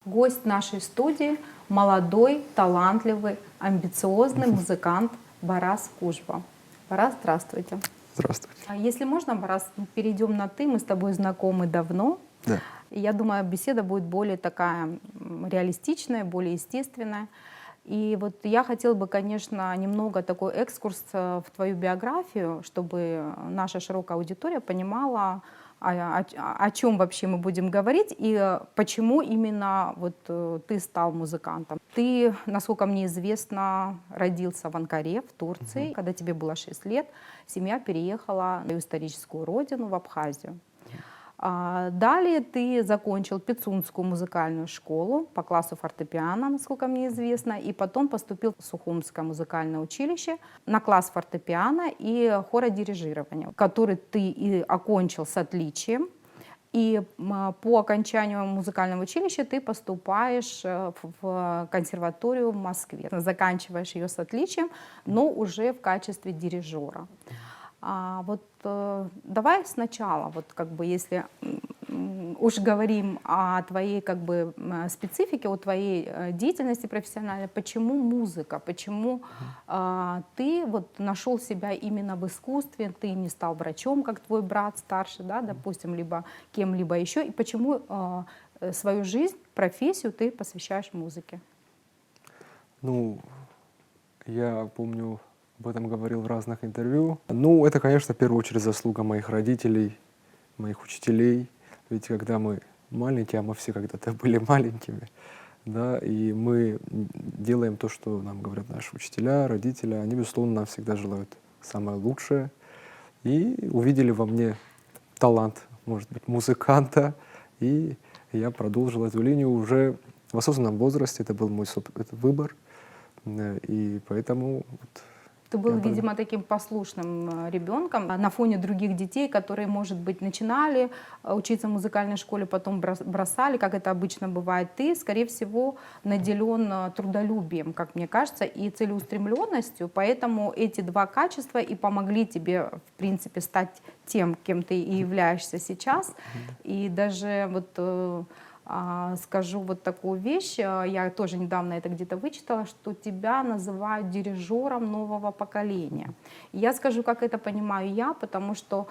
Гость нашей студии — молодой, талантливый, амбициозный музыкант Барас Кужба. Барас, здравствуйте. Здравствуйте. Если можно, Барас, перейдем на «ты». Мы с тобой знакомы давно. Да. И я думаю, беседа будет более такая реалистичная, более естественная. И вот я хотела бы, конечно, немного такой экскурс в твою биографию, чтобы наша широкая аудитория понимала, о чем вообще мы будем говорить и почему именно вот ты стал музыкантом. Ты, насколько мне известно, родился в Анкаре, в Турции. Когда тебе было 6 лет, семья переехала на историческую родину, в Абхазию. Далее ты закончил Пицунскую музыкальную школу по классу фортепиано, насколько мне известно, и потом поступил в Сухумское музыкальное училище на класс фортепиано и хородирижирования, который ты и окончил с отличием. И по окончанию музыкального училища ты поступаешь в консерваторию в Москве. Заканчиваешь ее с отличием, но уже в качестве дирижера. Давай сначала, вот как бы если уж говорим о твоей как бы специфике, о твоей деятельности профессиональной, почему музыка, почему ты вот нашел себя именно в искусстве, ты не стал врачом, как твой брат старший, да, допустим, либо кем-либо еще, и почему свою жизнь, профессию ты посвящаешь музыке? Ну, я помню, об этом говорил в разных интервью. Ну, это, конечно, в первую очередь заслуга моих родителей, моих учителей. Ведь когда мы маленькие, а мы все когда-то были маленькими, да, и мы делаем то, что нам говорят наши учителя, родители, они, безусловно, нам всегда желают самое лучшее. И увидели во мне талант, может быть, музыканта, и я продолжил эту линию уже в осознанном возрасте. Это был мой выбор, и поэтому Ты был, видимо, таким послушным ребенком на фоне других детей, которые, может быть, начинали учиться в музыкальной школе, потом бросали, как это обычно бывает. Ты, скорее всего, наделен трудолюбием, как мне кажется, и целеустремленностью, поэтому эти два качества и помогли тебе, в принципе, стать тем, кем ты и являешься сейчас. И даже вот скажу вот такую вещь, я тоже недавно это где-то вычитала, что тебя называют дирижером нового поколения. И я скажу, как это понимаю я, потому что,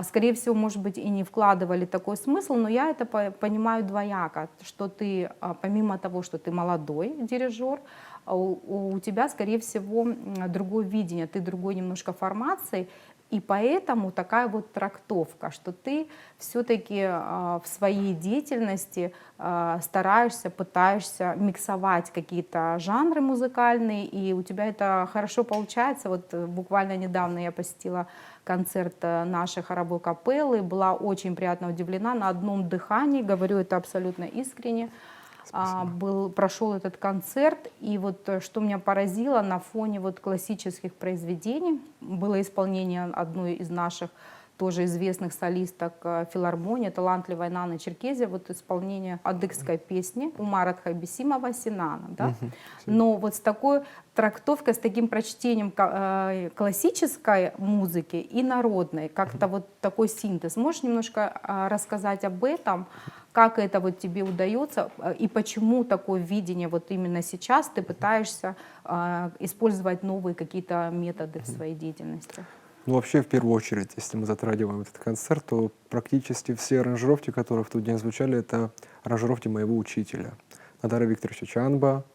скорее всего, может быть, и не вкладывали такой смысл, но я это понимаю двояко, что ты, помимо того, что ты молодой дирижер, у тебя, скорее всего, другое видение, ты другой немножко формации. И поэтому такая вот трактовка, что ты все-таки в своей деятельности стараешься, пытаешься миксовать какие-то жанры музыкальные, и у тебя это хорошо получается. Вот буквально недавно я посетила концерт нашей хоровой капеллы, была очень приятно удивлена, на одном дыхании, говорю это абсолютно искренне. Прошел этот концерт, и вот что меня поразило, на фоне вот классических произведений было исполнение одной из наших тоже известных солисток филармонии, талантливая Нана Черкезия, вот исполнение адыгской песни Умара Тхайбисимова «Синана». Да? Но вот с такой трактовкой, с таким прочтением классической музыки и народной, как-то вот такой синтез. Можешь немножко рассказать об этом, как это вот тебе удается и почему такое видение вот именно сейчас ты пытаешься использовать новые какие-то методы в своей деятельности? Ну, вообще, в первую очередь, если мы затрагиваем этот концерт, то практически все аранжировки, которые в тот день звучали, это аранжировки моего учителя, Надара Викторовича Чанба.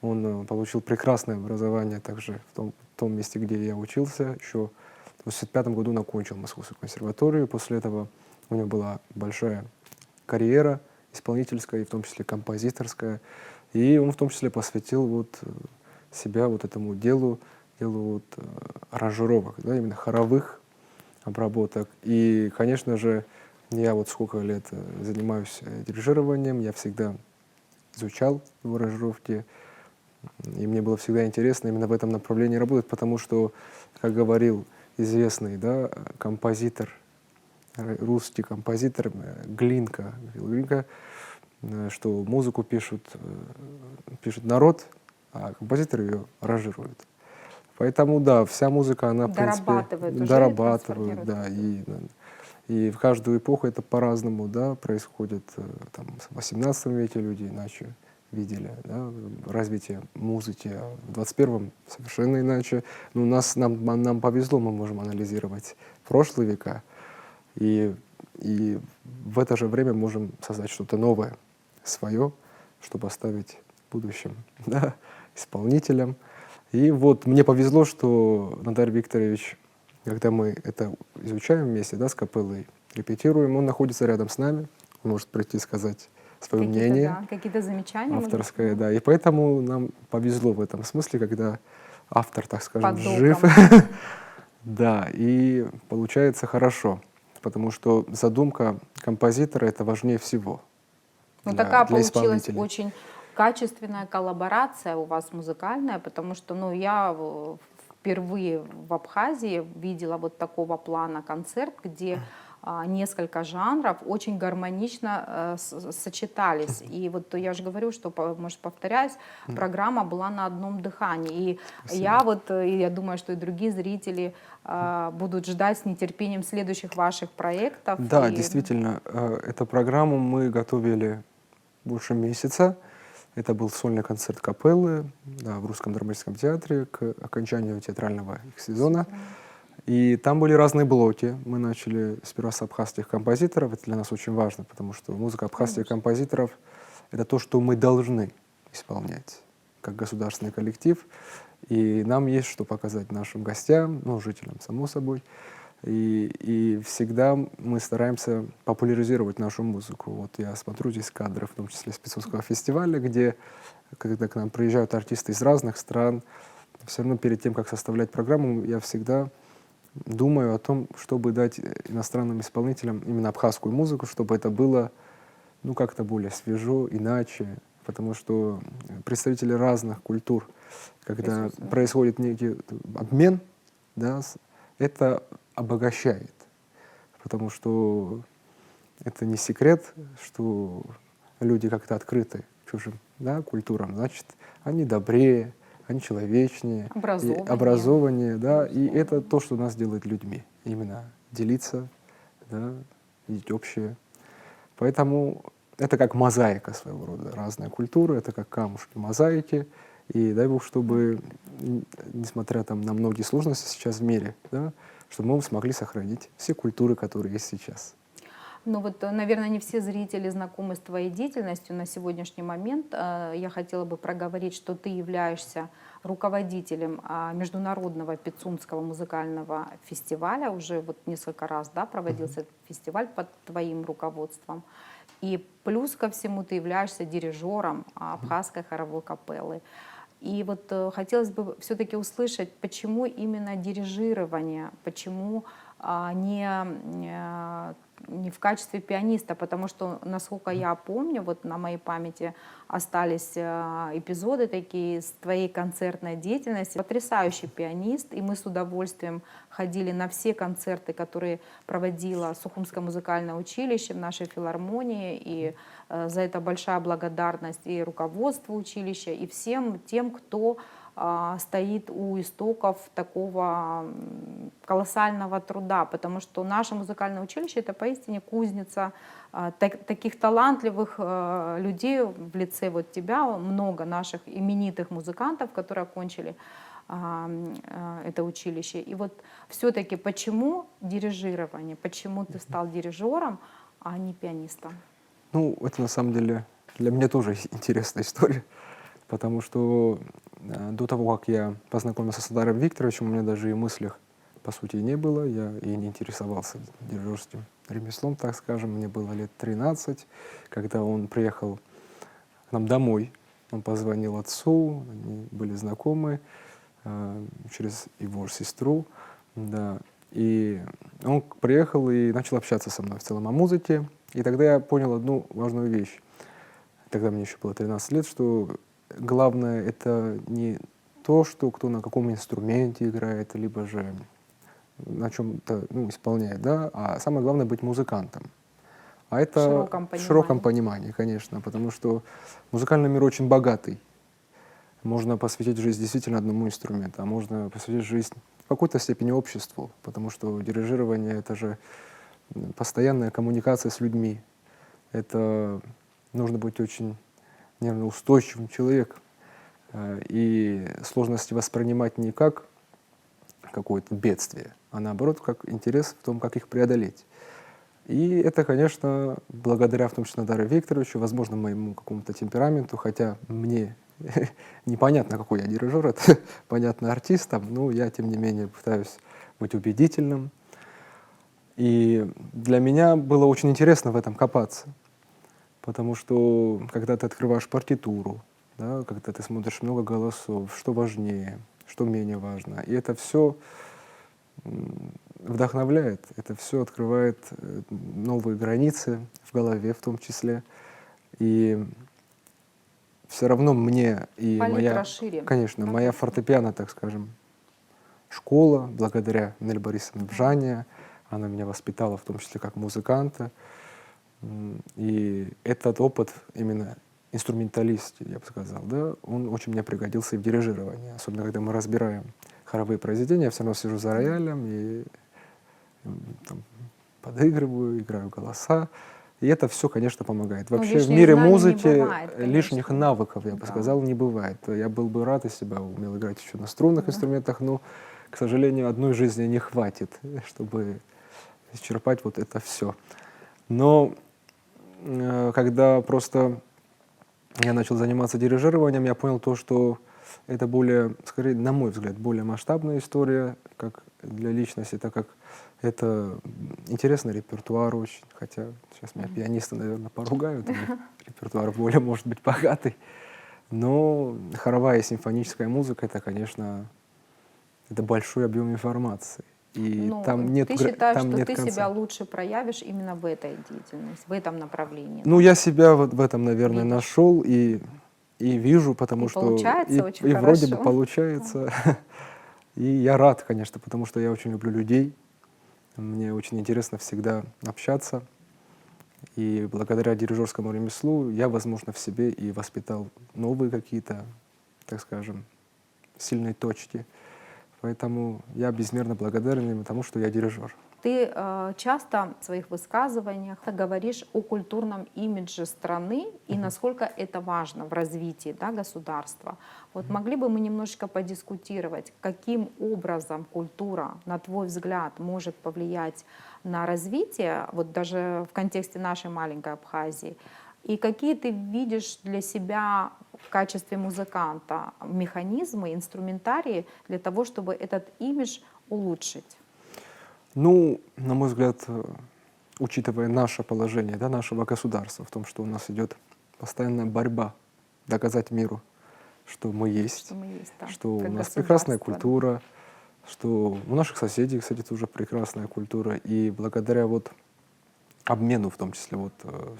Он получил прекрасное образование также в том месте, где я учился. Еще в 1985 году он окончил Московскую консерваторию. После этого у него была большая карьера исполнительская, и в том числе композиторская. И он в том числе посвятил вот себя вот этому делу вот, аранжировок, да, именно хоровых обработок. И, конечно же, я вот сколько лет занимаюсь дирижированием, я всегда изучал его аранжировки, и мне было всегда интересно именно в этом направлении работать, потому что, как говорил известный, да, композитор, русский композитор Глинка, что музыку пишет народ, а композитор ее аранжирует. Поэтому, да, вся музыка, она, в принципе, Дорабатывают, дорабатывают, да, И в каждую эпоху это по-разному, да, происходит. Там, в 18 веке люди иначе видели, да, развитие музыки, а в 21-м совершенно иначе. Но нам повезло, мы можем анализировать прошлые века, и в это же время можем создать что-то новое, свое, чтобы оставить в будущем, да, исполнителям. И вот мне повезло, что Надар Викторович, когда мы это изучаем вместе, да, с капеллой, репетируем, он находится рядом с нами, он может прийти и сказать свое мнение, Да, какие-то замечания, может быть, авторское, да. И поэтому нам повезло в этом смысле, когда автор, так скажем, под жив. боком. Да, и получается хорошо, потому что задумка композитора — это важнее всего Ну, такая для получилась исполнителей. очень качественная коллаборация у вас музыкальная, потому что, ну, я впервые в Абхазии видела вот такого плана концерт, где несколько жанров очень гармонично сочетались. И вот я же говорю, что, может, повторяюсь, программа была на одном дыхании. И я вот, и я думаю, что и другие зрители будут ждать с нетерпением следующих ваших проектов. Да, И действительно, эту программу мы готовили больше месяца. Это был сольный концерт капеллы, да, в Русском драматическом театре к окончанию театрального их сезона. И там были разные блоки. Мы начали сперва с абхазских композиторов. Это для нас очень важно, потому что музыка абхазских композиторов — это то, что мы должны исполнять как государственный коллектив. И нам есть что показать нашим гостям, ну, жителям, само собой. И всегда мы стараемся популяризировать нашу музыку. Вот я смотрю здесь кадры, в том числе Спицунского фестиваля, где, когда к нам приезжают артисты из разных стран, все равно перед тем, как составлять программу, я всегда думаю о том, чтобы дать иностранным исполнителям именно абхазскую музыку, чтобы это было, ну, как-то более свежо, иначе, потому что представители разных культур, когда происходит некий обмен, да, это обогащает, потому что это не секрет, что люди как-то открыты к чужим, да, культурам, значит, они добрее, они человечнее, образованнее, да, и это то, что нас делает людьми, именно делиться, да, видеть общее. Поэтому это как мозаика своего рода, разные культуры, это как камушки мозаики, и дай Бог, чтобы, несмотря там на многие сложности сейчас в мире, да, чтобы мы смогли сохранить все культуры, которые есть сейчас. Ну вот, наверное, не все зрители знакомы с твоей деятельностью на сегодняшний момент. Я хотела бы проговорить, что ты являешься руководителем Международного Пицунского музыкального фестиваля. Уже вот несколько раз, да, проводился этот фестиваль под твоим руководством. И плюс ко всему ты являешься дирижером абхазской хоровой капеллы. И вот хотелось бы все-таки услышать, почему именно дирижирование, почему не в качестве пианиста, потому что, насколько я помню, вот на моей памяти остались эпизоды такие с твоей концертной деятельности. Потрясающий пианист, и мы с удовольствием ходили на все концерты, которые проводило Сухумское музыкальное училище в нашей филармонии, и за это большая благодарность и руководству училища, и всем тем, кто стоит у истоков такого колоссального труда, потому что наше музыкальное училище — это поистине кузница таких талантливых людей в лице вот тебя, много наших именитых музыкантов, которые окончили это училище. И вот все-таки почему дирижирование, почему ты стал дирижером, а не пианистом? Ну, это на самом деле для меня тоже интересная история, потому что до того, как я познакомился с Надаром Викторовичем, у меня даже и в мыслях, по сути, не было. Я и не интересовался дирижерским ремеслом, так скажем. Мне было лет 13, когда он приехал к нам домой. Он позвонил отцу, они были знакомы через его сестру. Да. И он приехал и начал общаться со мной в целом о музыке. И тогда я понял одну важную вещь. Тогда мне еще было 13 лет, что главное — это не то, что кто на каком инструменте играет, либо же на чем-то, ну, исполняет, да, а самое главное — быть музыкантом. А это в широком понимании, конечно, потому что музыкальный мир очень богатый. Можно посвятить жизнь действительно одному инструменту, а можно посвятить жизнь в какой-то степени обществу, потому что дирижирование — это же постоянная коммуникация с людьми. Это нужно быть очень, наверное, устойчивым человеком. И сложности воспринимать не как какое-то бедствие, а наоборот, как интерес в том, как их преодолеть. И это, конечно, благодаря, в том числе, Надару Викторовичу, возможно, моему какому-то темпераменту, хотя мне непонятно, какой я дирижер, это понятно артистам, но я, тем не менее, пытаюсь быть убедительным. И для меня было очень интересно в этом копаться, потому что, когда ты открываешь партитуру, да, когда ты смотришь много голосов, что важнее, что менее важно, и это все вдохновляет, это все открывает новые границы в голове в том числе. И все равно мне и Палитра моя, шире. конечно, Да, моя фортепиано, так скажем, школа, благодаря Нелли Борисовне Бжане, она меня воспитала в том числе как музыканта. И этот опыт именно инструменталистики, я бы сказал, да, он очень мне пригодился и в дирижировании, особенно когда мы разбираем хоровые произведения, я все равно сижу за роялем и там, подыгрываю, играю голоса. И это все, конечно, помогает. Ну, Вообще в лишних мире знаний не музыки бывает, лишних конечно. навыков, я бы Да. сказал, не бывает. Я был бы рад, если бы умел играть еще на струнных Да. инструментах, но, к сожалению, одной жизни не хватит, чтобы исчерпать вот это все. Но когда просто я начал заниматься дирижированием, я понял то, что это более, скорее, на мой взгляд, более масштабная история, как для личности, так как это интересный репертуар очень, хотя сейчас меня пианисты, наверное, поругают, у них репертуар более может быть богатый, но хоровая и симфоническая музыка, это, конечно, это большой объем информации, и Ну, там нет, ты считаешь, там что нет ты конца. себя лучше проявишь именно в этой деятельности, в этом направлении, Ну, да? я себя вот в этом, наверное, Видишь? нашел и вижу, потому И что получается очень и вроде бы хорошо. получается. И я рад, конечно, потому что я очень люблю людей. Мне очень интересно всегда общаться. И благодаря дирижерскому ремеслу я, возможно, в себе и воспитал новые какие-то, так скажем, сильные точки. Поэтому я безмерно благодарен им тому, что я дирижер. Ты часто в своих высказываниях говоришь о культурном имидже страны и насколько это важно в развитии, да, государства. Вот могли бы мы немножечко подискутировать, каким образом культура, на твой взгляд, может повлиять на развитие, вот даже в контексте нашей маленькой Абхазии, и какие ты видишь для себя в качестве музыканта механизмы, инструментарии для того, чтобы этот имидж улучшить? Ну, на мой взгляд, учитывая наше положение, да, нашего государства, в том, что у нас идет постоянная борьба доказать миру, что мы есть, Что мы есть, да, что у как нас прекрасная государство, да. культура, что у наших соседей, кстати, тоже прекрасная культура. И благодаря вот обмену, в том числе вот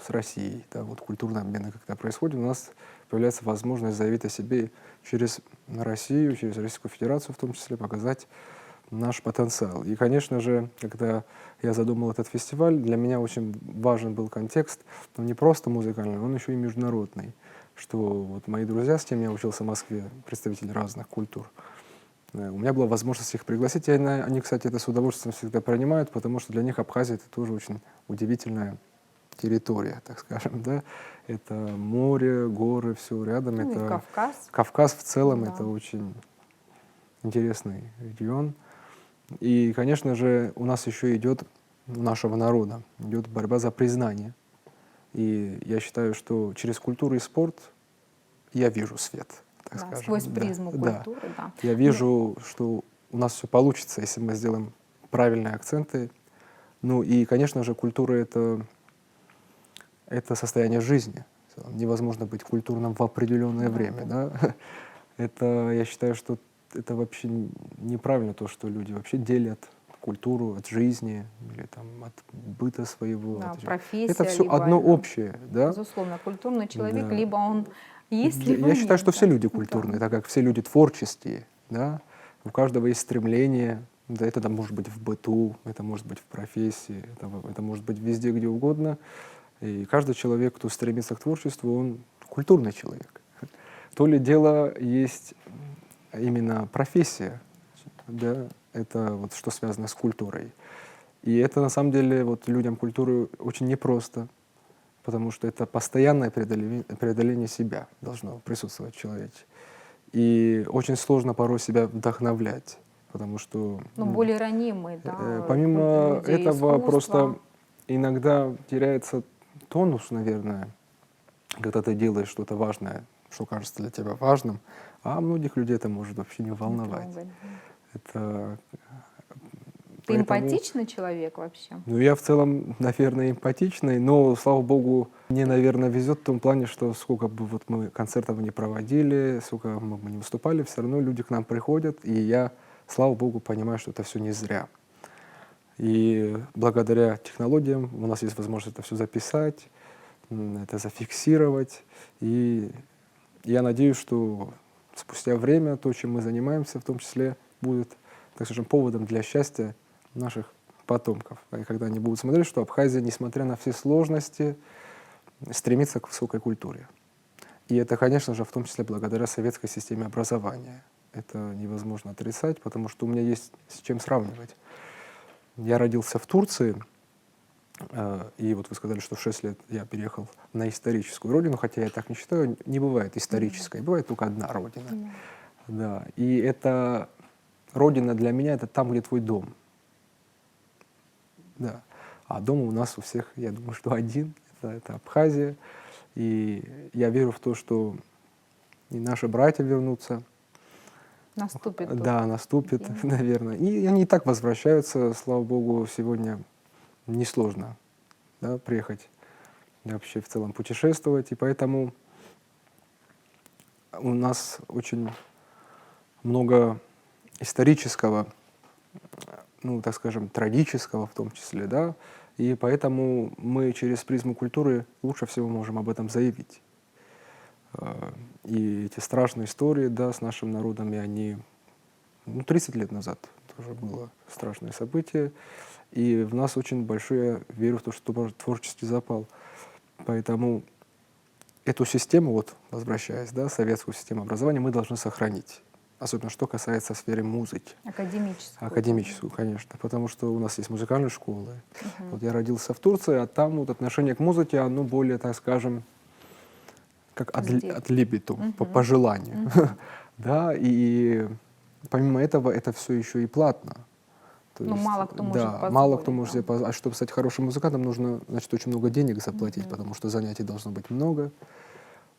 с Россией, да, вот культурные обмены, когда происходят, у нас появляется возможность заявить о себе через Россию, через Российскую Федерацию в том числе, показать наш потенциал. И, конечно же, когда я задумал этот фестиваль, для меня очень важен был контекст, но не просто музыкальный, он еще и международный. Что вот мои друзья, с кем я учился в Москве, представители разных культур, у меня была возможность их пригласить, и они, кстати, это с удовольствием всегда принимают, потому что для них Абхазия — это тоже очень удивительная территория, так скажем, да. Это море, горы, все рядом. Ну и это Кавказ. Кавказ в целом, Да. это очень интересный регион. И, конечно же, у нас еще идет, у нашего народа, идет борьба за признание. И я считаю, что через культуру и спорт я вижу свет, так Да, скажем. сквозь Да, призму да. культуры, да. Я вижу, что у нас все получится, если мы сделаем правильные акценты. Ну и, конечно же, культура — это состояние жизни. Невозможно быть культурным в определенное время. Да? Это, я считаю, что это вообще неправильно, то, что люди вообще делят культуру от жизни или там, от быта своего. Да, это профессия, все либо одно это, общее. Да? безусловно, культурный человек, Да. либо он есть, либо Я считаю, нет. что Да. все люди Да. культурные, так как все люди творческие. Да? У каждого есть стремление. Да, это может быть в быту, это может быть в профессии, это может быть везде, где угодно. И каждый человек, кто стремится к творчеству, он культурный человек. То ли дело есть именно профессия, да, это вот что связано с культурой. И это на самом деле вот людям культуры очень непросто, потому что это постоянное преодоление себя должно присутствовать в человеке. И очень сложно порой себя вдохновлять, потому что Ну, более ранимый, да, помимо люди этого искусства. просто иногда теряется тонус, наверное, когда ты делаешь что-то важное, что кажется для тебя важным, а многих людей это может вообще не волновать. трогать, да. Это Ты поэтому, эмпатичный человек вообще? ну, я в целом, наверное, эмпатичный, но, слава богу, мне, наверное, везет в том плане, что сколько бы вот мы концертов не проводили, сколько мы бы не выступали, все равно люди к нам приходят, и я, слава богу, понимаю, что это все не зря. И благодаря технологиям у нас есть возможность это все записать, это зафиксировать. И я надеюсь, что спустя время то, чем мы занимаемся, в том числе, будет, так скажем, поводом для счастья наших потомков. И когда они будут смотреть, что Абхазия, несмотря на все сложности, стремится к высокой культуре. И это, конечно же, в том числе благодаря советской системе образования. Это невозможно отрицать, потому что у меня есть с чем сравнивать. Я родился в Турции, и вот вы сказали, что в 6 лет я переехал на историческую родину, хотя я так не считаю, не бывает исторической, бывает только одна родина. Да. И эта родина для меня — это там, где твой дом. Да. А дом у нас у всех, я думаю, что один, это Абхазия. И я верю в то, что и наши братья вернутся. Наступит тот Да, наступит, день. наверное. И они и так возвращаются, слава богу, сегодня несложно, да, приехать вообще в целом путешествовать. И поэтому у нас очень много исторического, ну, так скажем, трагического в том числе, да, и поэтому мы через призму культуры лучше всего можем об этом заявить. И эти страшные истории, да, с нашим народом, и они, 30 лет назад тоже было страшное событие, и в нас очень большой, я верю в то, что творческий запал. Поэтому эту систему, вот возвращаясь, да, советскую систему образования, мы должны сохранить. Особенно что касается сферы музыки. Академическую. Академическую, конечно, потому что у нас есть музыкальные школы. Вот я родился в Турции, а там вот отношение к музыке, оно более, так скажем, как от либиту, по желанию. Да, и помимо этого, это все еще и платно. То Ну, есть, мало кто может да, позволить. мало кто может Да. себе позволить. А чтобы стать хорошим музыкантом, нужно, значит, очень много денег заплатить, потому что занятий должно быть много.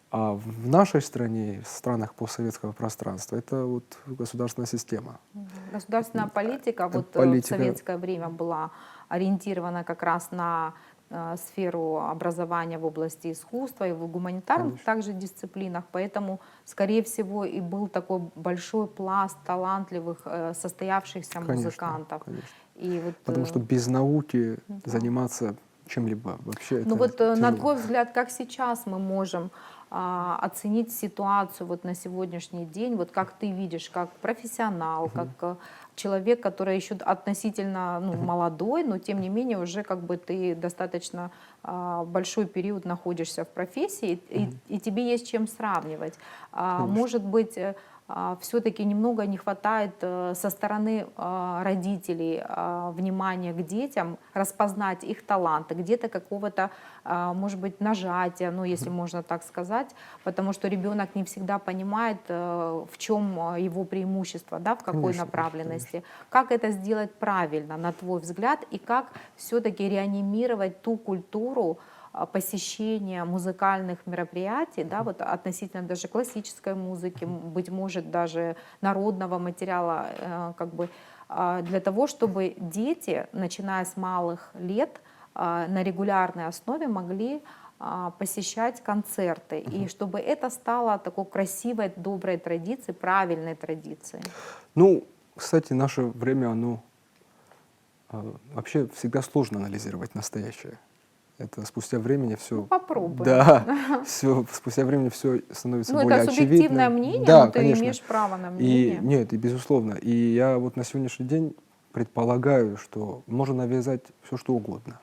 А в нашей стране, в странах постсоветского пространства, это вот государственная система. Государственная политика вот в политика. советское время была ориентирована как раз на сферу образования в области искусства и в гуманитарных Конечно. также дисциплинах. Поэтому, скорее всего, и был такой большой пласт талантливых, состоявшихся музыкантов. Конечно. И вот, Потому что без науки заниматься чем-либо вообще ну это вот на тяжело. твой взгляд, как сейчас мы можем оценить ситуацию вот на сегодняшний день, вот как ты видишь, как профессионал, как человек, который еще относительно молодой, но тем не менее уже как бы ты достаточно большой период находишься в профессии, и тебе есть чем сравнивать. Может быть, все-таки немного не хватает со стороны родителей внимания к детям, распознать их таланты, где-то какого-то, может быть, нажатия, ну, если можно так сказать, потому что ребенок не всегда понимает, в чем его преимущество, да, в какой Конечно, направленности. Как это сделать правильно, на твой взгляд, и как все-таки реанимировать ту культуру посещения музыкальных мероприятий, да, вот относительно даже классической музыки, быть может, даже народного материала, как бы, для того, чтобы дети, начиная с малых лет, на регулярной основе могли посещать концерты, и чтобы это стало такой красивой, доброй традицией, правильной традицией. Ну, кстати, наше время, оно вообще всегда сложно анализировать настоящее. Это спустя времени все. Ну, попробуй. Да, все, спустя времени все становится Ну, более это очевидным. субъективное мнение, Да, но ты конечно. имеешь право на И мнение. нет, и безусловно. И я вот на сегодняшний день предполагаю, что можно навязать все, что угодно,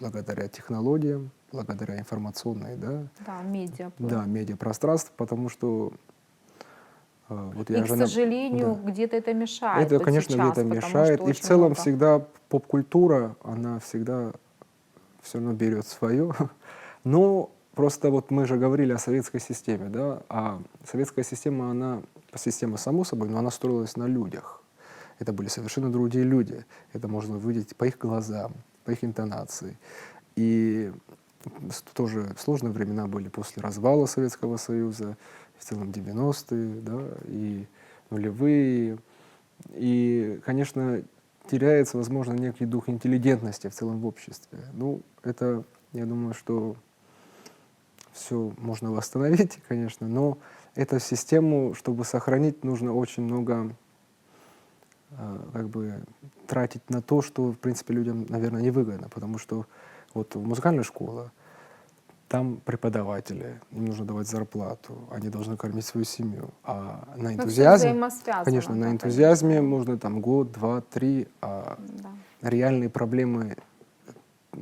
благодаря технологиям, благодаря информационной, да, Да, медиа. медиапространству, потому что Вот И, я к же сожалению, да. где-то это мешает Это, вот конечно, сейчас, где-то потому мешает. что И в очень целом много. всегда поп-культура, она всегда все равно берет свое. Но просто вот мы же говорили о советской системе, да, а советская система, она, система само собой, но она строилась на людях. Это были совершенно другие люди. Это можно увидеть по их глазам, по их интонации. И тоже сложные времена были после развала Советского Союза, в целом 90-е, да, и нулевые. И, конечно, теряется, возможно, некий дух интеллигентности в целом в обществе. Ну, это, я думаю, что все можно восстановить, конечно, но эту систему, чтобы сохранить, нужно очень много как бы тратить на то, что, в принципе, людям, наверное, невыгодно, потому что вот музыкальная школа, там преподаватели, им нужно давать зарплату, они должны кормить свою семью. А на Но все энтузиазме, взаимосвязано, конечно, на да, энтузиазме конечно. можно там год, два, три, а Да. реальные проблемы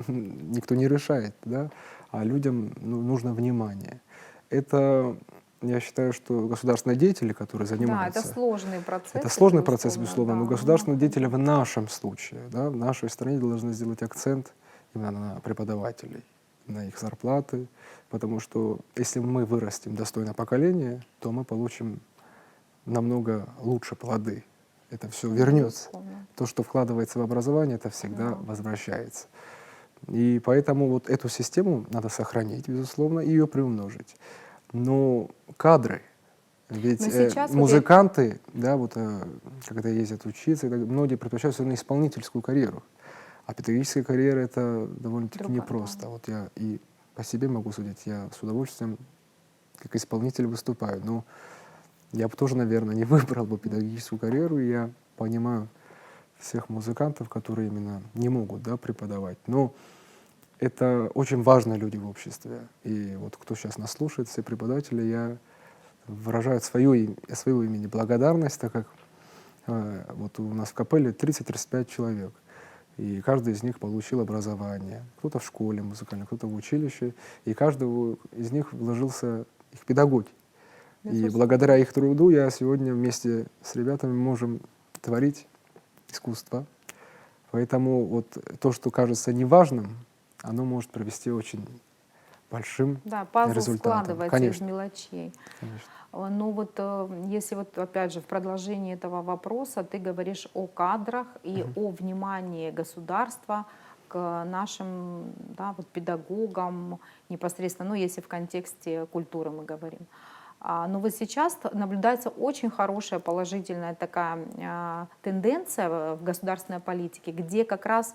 никто не решает, да, а людям нужно внимание. Это, я считаю, что государственные деятели, которые Да, это занимаются, сложные процессы, это сложный процесс, безусловно, безусловно, но да, но государственные деятели в необходимо. нашем случае, да, в нашей стране должны сделать акцент именно на преподавателей, на их зарплаты, потому что если мы вырастим достойное поколение, то мы получим намного лучше плоды. Это все вернется. Безусловно. То, что вкладывается в образование, это всегда Да. возвращается. И поэтому вот эту систему надо сохранить, безусловно, и ее приумножить. Но кадры, ведь Но сейчас вот я музыканты, да, вот когда ездят учиться, многие предпочитают все равно исполнительскую карьеру. А педагогическая карьера — это довольно-таки другая, да. непросто. Вот я и по себе могу судить, я с удовольствием как исполнитель выступаю, но я бы тоже, наверное, не выбрал бы педагогическую карьеру, и я понимаю всех музыкантов, которые именно не могут, да, преподавать. Но это очень важные люди в обществе. И вот кто сейчас нас слушает, все преподаватели, я выражаю от своего имени благодарность, так как вот у нас в капелле 30-35 человек. И каждый из них получил образование. Кто-то в школе музыкальной, кто-то в училище. И каждого из них вложился их педагог. И Безусловно. благодаря их труду я сегодня вместе с ребятами можем творить искусство. Поэтому вот то, что кажется неважным, оно может привести очень большим Да, пазл результатам. складывается из Конечно, мелочей. конечно. Ну вот если вот опять же в продолжении этого вопроса ты говоришь о кадрах и о внимании государства к нашим, да, вот педагогам непосредственно, ну если в контексте культуры мы говорим. Но вот сейчас наблюдается очень хорошая положительная такая тенденция в государственной политике, где как раз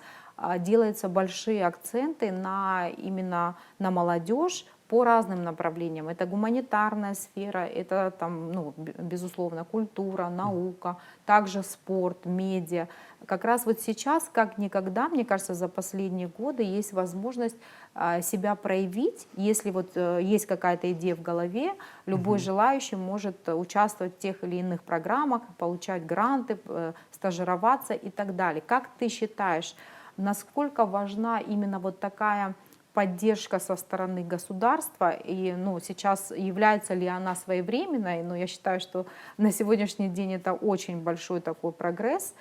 делаются большие акценты на, именно на молодежь по разным направлениям. Это гуманитарная сфера, это там, ну, безусловно, культура, наука, также спорт, медиа. Как раз вот сейчас, как никогда, мне кажется, за последние годы есть возможность себя проявить. Если вот есть какая-то идея в голове, любой желающий может участвовать в тех или иных программах, получать гранты, стажироваться и так далее. Как ты считаешь, насколько важна именно вот такая поддержка со стороны государства, и ну, сейчас является ли она своевременной, но я считаю, что на сегодняшний день это очень большой такой прогресс,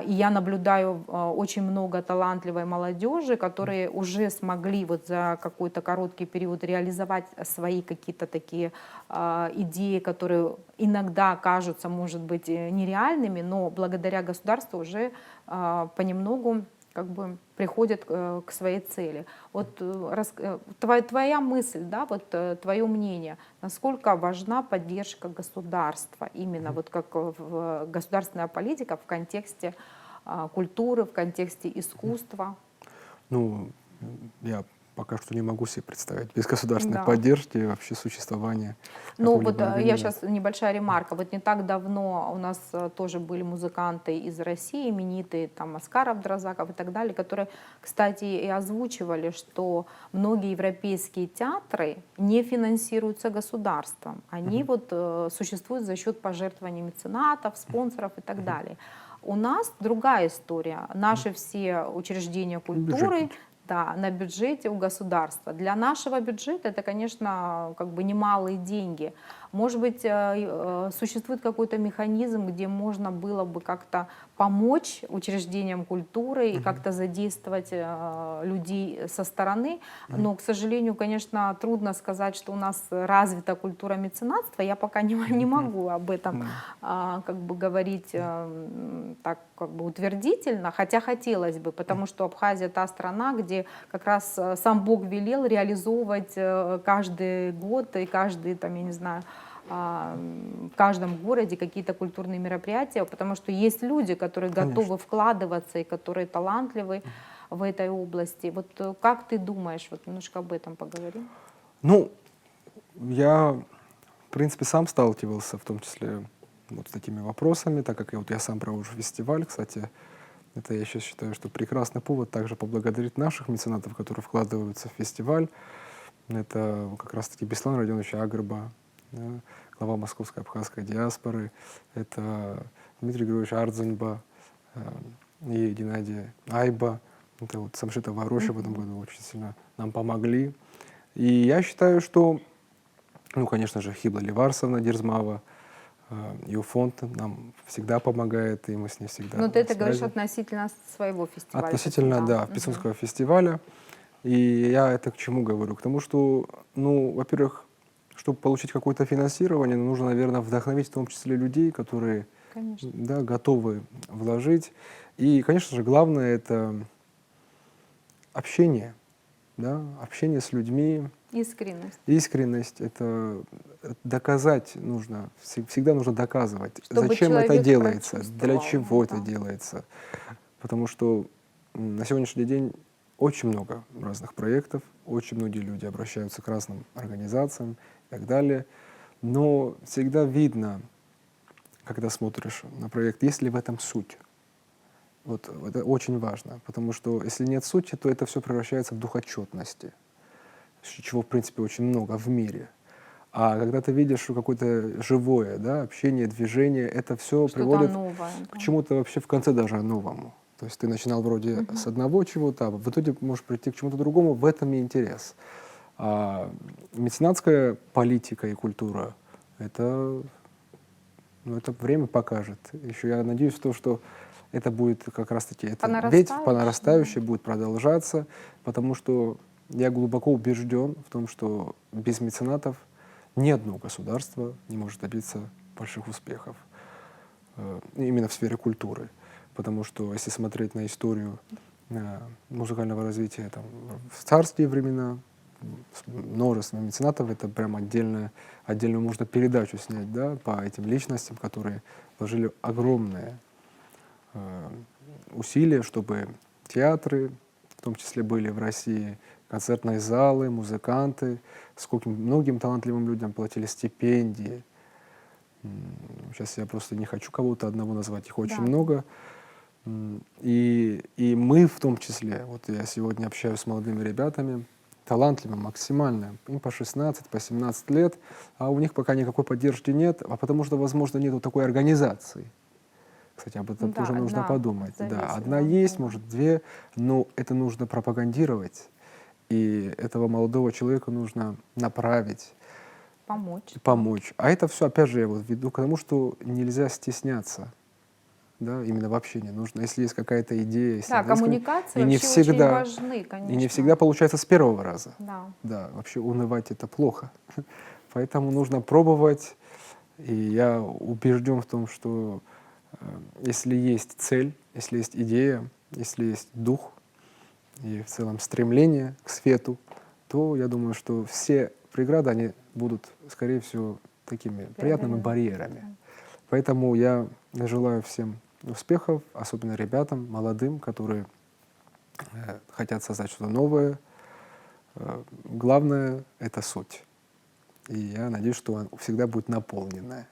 и я наблюдаю очень много талантливой молодежи, которые уже смогли вот за какой-то короткий период реализовать свои какие-то такие идеи, которые иногда кажутся, может быть, нереальными, но благодаря государству уже понемногу как бы приходят к своей цели. Вот твоя мысль, да, вот твое мнение, насколько важна поддержка государства, именно вот как государственная политика в контексте культуры, в контексте искусства? Ну, я пока что не могу себе представить без государственной Да. поддержки вообще существование Ну вот какой-либо я организации. сейчас небольшая ремарка. Вот не так давно у нас тоже были музыканты из России, именитые, там Аскаров, Дразаков и так далее, которые, кстати, и озвучивали, что многие европейские театры не финансируются государством. Они вот существуют за счет пожертвований меценатов, спонсоров и так далее. У нас другая история. Наши все учреждения культуры, Бюджетники. да, на бюджете у государства. Для нашего бюджета это, конечно, как бы немалые деньги. Может быть, существует какой-то механизм, где можно было бы как-то помочь учреждениям культуры и как-то задействовать людей со стороны. Но, к сожалению, конечно, трудно сказать, что у нас развита культура меценатства. Я пока не могу об этом как бы говорить так как бы утвердительно, хотя хотелось бы, потому что Абхазия та страна, где как раз сам Бог велел реализовывать каждый год и каждый, там, я не знаю, в каждом городе какие-то культурные мероприятия, потому что есть люди, которые готовы вкладываться и которые талантливы в этой области. Вот как ты думаешь, вот немножко об этом поговорим? Ну, я, в принципе, сам сталкивался, в том числе вот с такими вопросами, так как я сам провожу фестиваль, кстати, это я сейчас считаю, что прекрасный повод также поблагодарить наших меценатов, которые вкладываются в фестиваль. Это как раз-таки Беслан Родионович Агрба, да, глава московской абхазской диаспоры, это Дмитрий Григорьевич Ардзенба и Геннадий Айба. Это вот Самшитова Роща в этом году очень сильно нам помогли. И я считаю, что, ну, конечно же, Хибла Ливарсовна Дерзмава, ее фонд нам всегда помогает, и мы с ней всегда Но ты это на говоришь связи. относительно своего фестиваля. Относительно, да, Пицунского фестиваля. И я это к чему говорю? К тому, что, ну, во-первых, чтобы получить какое-то финансирование, нужно, наверное, вдохновить в том числе людей, которые, Конечно. да, готовы вложить. И, конечно же, главное — это общение, да, общение с людьми. Искренность. Искренность — это доказать нужно, всегда нужно доказывать, Чтобы зачем это человек делается, для прочувствовал, чего да. это делается. Потому что на сегодняшний день очень много разных проектов, очень многие люди обращаются к разным организациям и так далее, но всегда видно, когда смотришь на проект, есть ли в этом суть. Вот это очень важно, потому что если нет сути, то это все превращается в духотчетности, чего, в принципе, очень много в мире. А когда ты видишь что какое-то живое, да, общение, движение, это все Что-то приводит новое. к чему-то вообще в конце даже новому. То есть ты начинал вроде с одного чего-то, а в итоге можешь прийти к чему-то другому, в этом и интерес. А меценатская политика и культура — это, ну, это время покажет. Еще я надеюсь в то, что это будет как раз-таки, это ведь по нарастающей будет продолжаться, потому что я глубоко убежден в том, что без меценатов ни одно государство не может добиться больших успехов именно в сфере культуры. Потому что если смотреть на историю музыкального развития там, в царские времена, множество меценатов, это прям отдельную можно передачу снять, да, по этим личностям, которые вложили огромные усилия, чтобы театры, в том числе, были в России, концертные залы, музыканты, многим талантливым людям платили стипендии. Сейчас я просто не хочу кого-то одного назвать, их очень много. И мы в том числе, вот я сегодня общаюсь с молодыми ребятами, талантливым максимально, им по 16, по 17 лет, а у них пока никакой поддержки нет, а потому что, возможно, нету такой организации. Кстати, об этом тоже нужно подумать. Да, одна есть, может, две, но это нужно пропагандировать, и этого молодого человека нужно направить, помочь. А это все, опять же, я вот веду к тому, что нельзя стесняться. Да, именно в общении нужно, если есть какая-то идея. Если Да, коммуникации и не вообще всегда, очень важны, конечно. И не всегда получается с первого раза. Да. Да, вообще унывать это плохо. Поэтому нужно пробовать. И я убежден в том, что если есть цель, если есть идея, если есть дух и в целом стремление к свету, то я думаю, что все преграды, они будут, скорее всего, такими приятными барьерами. Поэтому я желаю всем успехов, особенно ребятам, молодым, которые хотят создать что-то новое. Главное — это суть. И я надеюсь, что она всегда будет наполненная.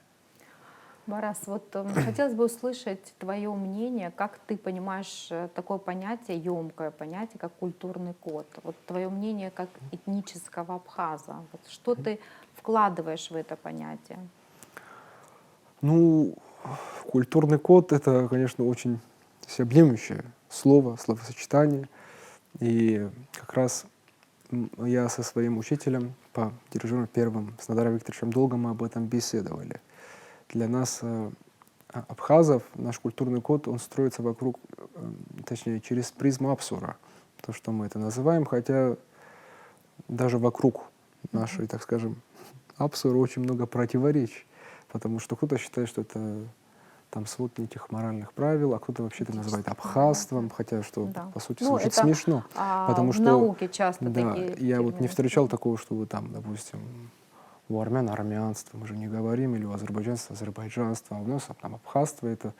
Барас, вот хотелось бы услышать твое мнение, как ты понимаешь такое понятие, емкое понятие, как культурный код. Вот твое мнение как этнического абхаза. Вот что ты вкладываешь в это понятие? Ну, культурный код — это, конечно, очень всеобъемлющее слово, словосочетание. И как раз я со своим учителем по дирижеру первым с Надаром Викторовичем долго мы об этом беседовали. Для нас, абхазов, наш культурный код, он строится вокруг, точнее, через призму Апсура, то, что мы это называем, хотя даже вокруг нашей, так скажем, Апсура очень много противоречий, потому что кто-то считает, что это там свод неких моральных правил, а кто-то вообще это называет абхазством, хотя что, Да. по сути, Ну, звучит это, смешно. Потому в что, науке часто да, такие я вот не термины встречал используют. такого, что вы там, допустим, у армян армянство, мы же не говорим, или у азербайджанцев азербайджанство, а у нас там абхазство, это,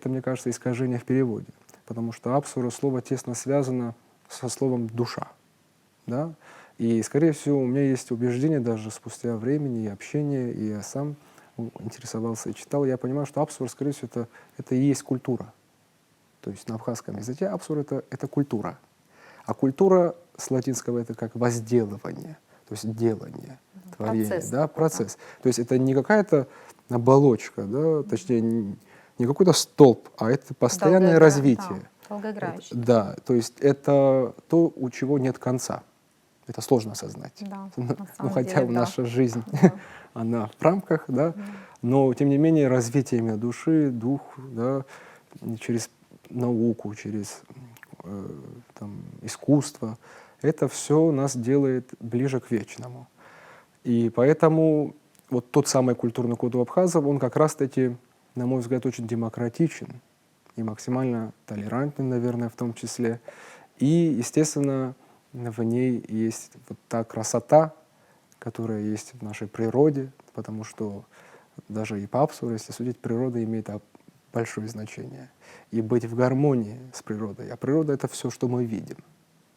мне кажется, искажение в переводе, потому что апсура слово тесно связано со словом душа, да, и, скорее всего, у меня есть убеждение даже спустя времени и общения, и я сам интересовался и читал, я понимаю, что апсур, скорее всего, это и есть культура. То есть на абхазском языке апсур это культура. А культура с латинского это как возделывание, то есть делание, творение, Процесс да, какой-то. процесс. То есть это не какая-то оболочка, да, точнее, не какой-то столб, а это постоянное развитие. Да, долгоиграющий. Да, то есть это то, у чего нет конца. Это сложно осознать. Да, Ну, на самом хотя деле, да. наша жизнь, Да. она в рамках, да, но тем не менее развитие именно души, дух, да, через науку, через там, искусство, это все нас делает ближе к вечному. И поэтому вот тот самый культурный код у абхазов, он как раз-таки, на мой взгляд, очень демократичен и максимально толерантен, наверное, в том числе. И, естественно, в ней есть вот та красота, которая есть в нашей природе, потому что даже и по Апсуру, если судить, природа имеет большое значение. И быть в гармонии с природой. А природа — это все, что мы видим,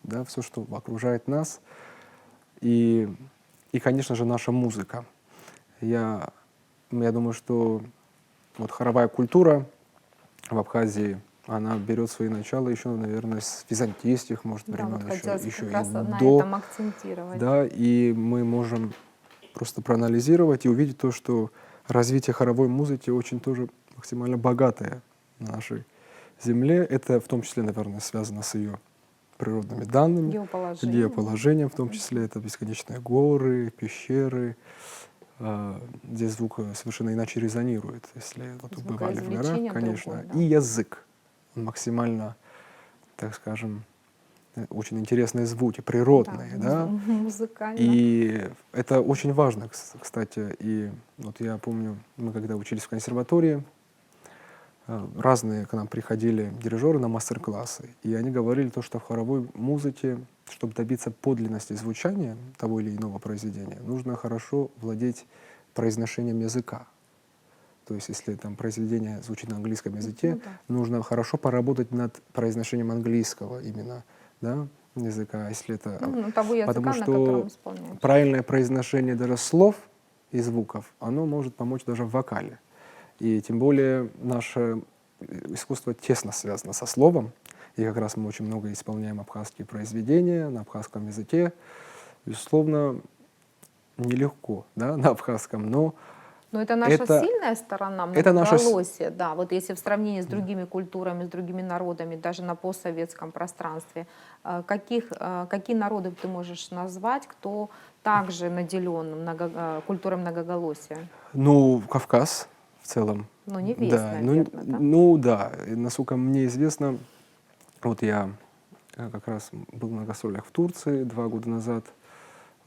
да, все, что окружает нас. И, конечно же, наша музыка. Я думаю, что вот хоровая культура в Абхазии, она берет свои начала еще, наверное, с византийских, может, Да, времен, вот хотелось еще как и раз на до. этом акцентировать. Да, и мы можем просто проанализировать и увидеть то, что развитие хоровой музыки очень тоже максимально богатое на нашей земле. Это в том числе, наверное, связано с ее природными данными, Геоположение. геоположением, в том числе это бесконечные горы, пещеры. Здесь звук совершенно иначе резонирует, если вот вы бывали в горах, Звукоизвлечение конечно. другое, да. И язык он максимально, так скажем, очень интересные звуки, природные, да. Музыкально. И это очень важно, кстати. И вот я помню, мы когда учились в консерватории, разные к нам приходили дирижеры на мастер-классы, и они говорили то, что в хоровой музыке, чтобы добиться подлинности звучания того или иного произведения, нужно хорошо владеть произношением языка. То есть если там произведение звучит на английском языке, да. нужно хорошо поработать над произношением английского именно, да, языка. Если это, Того языка, потому на котором что исполняешь. правильное произношение даже слов и звуков, оно может помочь даже в вокале. И тем более наше искусство тесно связано со словом, и как раз мы очень много исполняем абхазские произведения на абхазском языке. Безусловно, нелегко, да, на абхазском, но Но это наша это- сильная сторона, это наша многоголосие, да. Вот если в сравнении с другими культурами, с другими народами, даже на постсоветском пространстве, какие народы ты можешь назвать, кто также наделен культурой многоголосия? ну, Кавказ в целом. Ну, не весь, Да, наверное, да? ну да, и насколько мне известно, вот я как раз был на гастролях в Турции 2 года назад.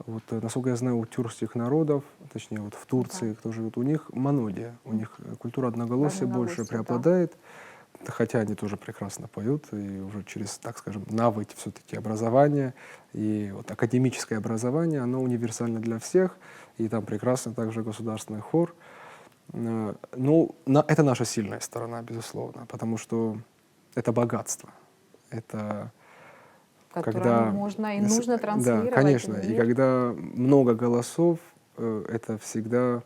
Вот, насколько я знаю, у тюркских народов, точнее вот в Турции, кто живет, у них монодия, у них культура одноголосия больше Одноголосие, да. преобладает, хотя они тоже прекрасно поют, и уже через, так скажем, навык все-таки образования, и вот академическое образование, оно универсально для всех, и там прекрасно также государственный хор. Ну, это наша сильная сторона, безусловно, потому что это богатство, это Которое когда можно и нужно транслировать да, конечно, в и мир. когда много голосов, это всегда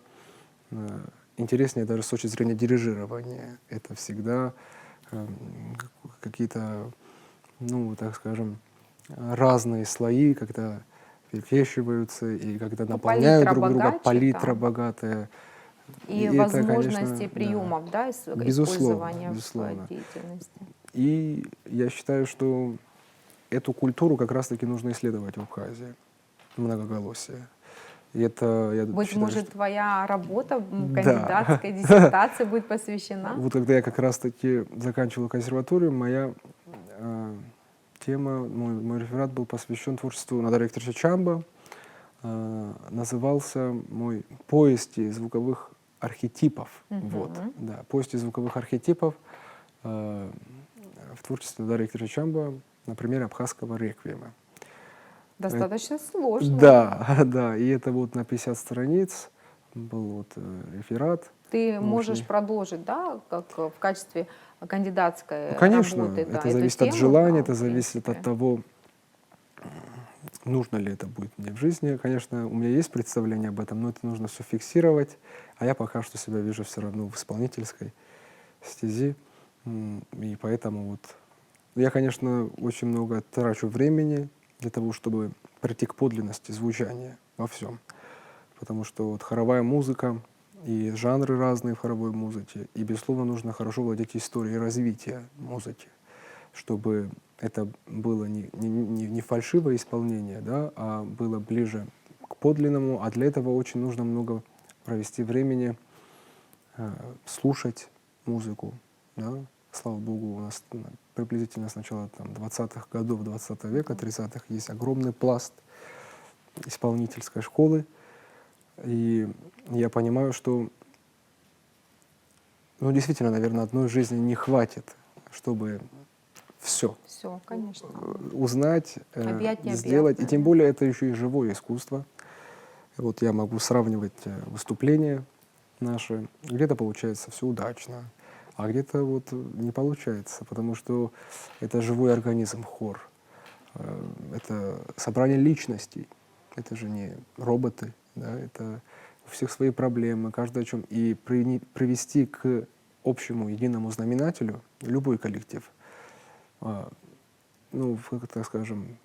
интереснее даже с точки зрения дирижирования. Это всегда какие-то, ну, так скажем, разные слои, когда перекрещиваются и когда наполняют палитра друг друга, богаче, палитра да. богатая. И это, возможности конечно, приемов, да, безусловно, использования безусловно. в деятельности. И я считаю, что эту культуру как раз-таки нужно исследовать в Абхазии, многоголосие. И это, я Быть считаю, может, что... твоя работа Да. кандидатская диссертация будет посвящена? Вот когда я как раз-таки заканчивал консерваторию, моя тема, мой реферат был посвящен творчеству Надара Викторовича Чамба. Назывался мой «Повести звуковых архетипов». Вот, да, «Повести звуковых архетипов» в творчестве Надара Викторовича Чамба на примере абхазского реквиема. Достаточно сложно. Да, да, и это вот на 50 страниц был вот реферат. Ты можешь научный. продолжить, да, как в качестве кандидатской Ну, конечно, работы, да, это эту зависит от тему, желания, да, это в зависит принципе. от того, нужно ли это будет мне в жизни. Конечно, у меня есть представление об этом, но это нужно все фиксировать. А я пока что себя вижу все равно в исполнительской стези. И поэтому вот я, конечно, очень много трачу времени для того, чтобы прийти к подлинности звучания во всем. Потому что вот хоровая музыка и жанры разные в хоровой музыке, и, безусловно, нужно хорошо владеть историей развития музыки, чтобы это было не фальшивое исполнение, да, а было ближе к подлинному, а для этого очень нужно много провести времени, слушать музыку. Да. Слава Богу, у нас приблизительно с начала 20-х годов 20 века, 30-х есть огромный пласт исполнительской школы. И я понимаю, что, ну, действительно, наверное, одной жизни не хватит, чтобы все Все, конечно. узнать, Объять сделать. И тем необъятное. более это еще и живое искусство. Вот я могу сравнивать выступления наши. Где-то получается все удачно, а где-то вот не получается, потому что это живой организм, хор. Это собрание личностей. Это же не роботы, да, это у всех свои проблемы, каждый о чем. И привести к общему единому знаменателю любой коллектив, ну, так скажем,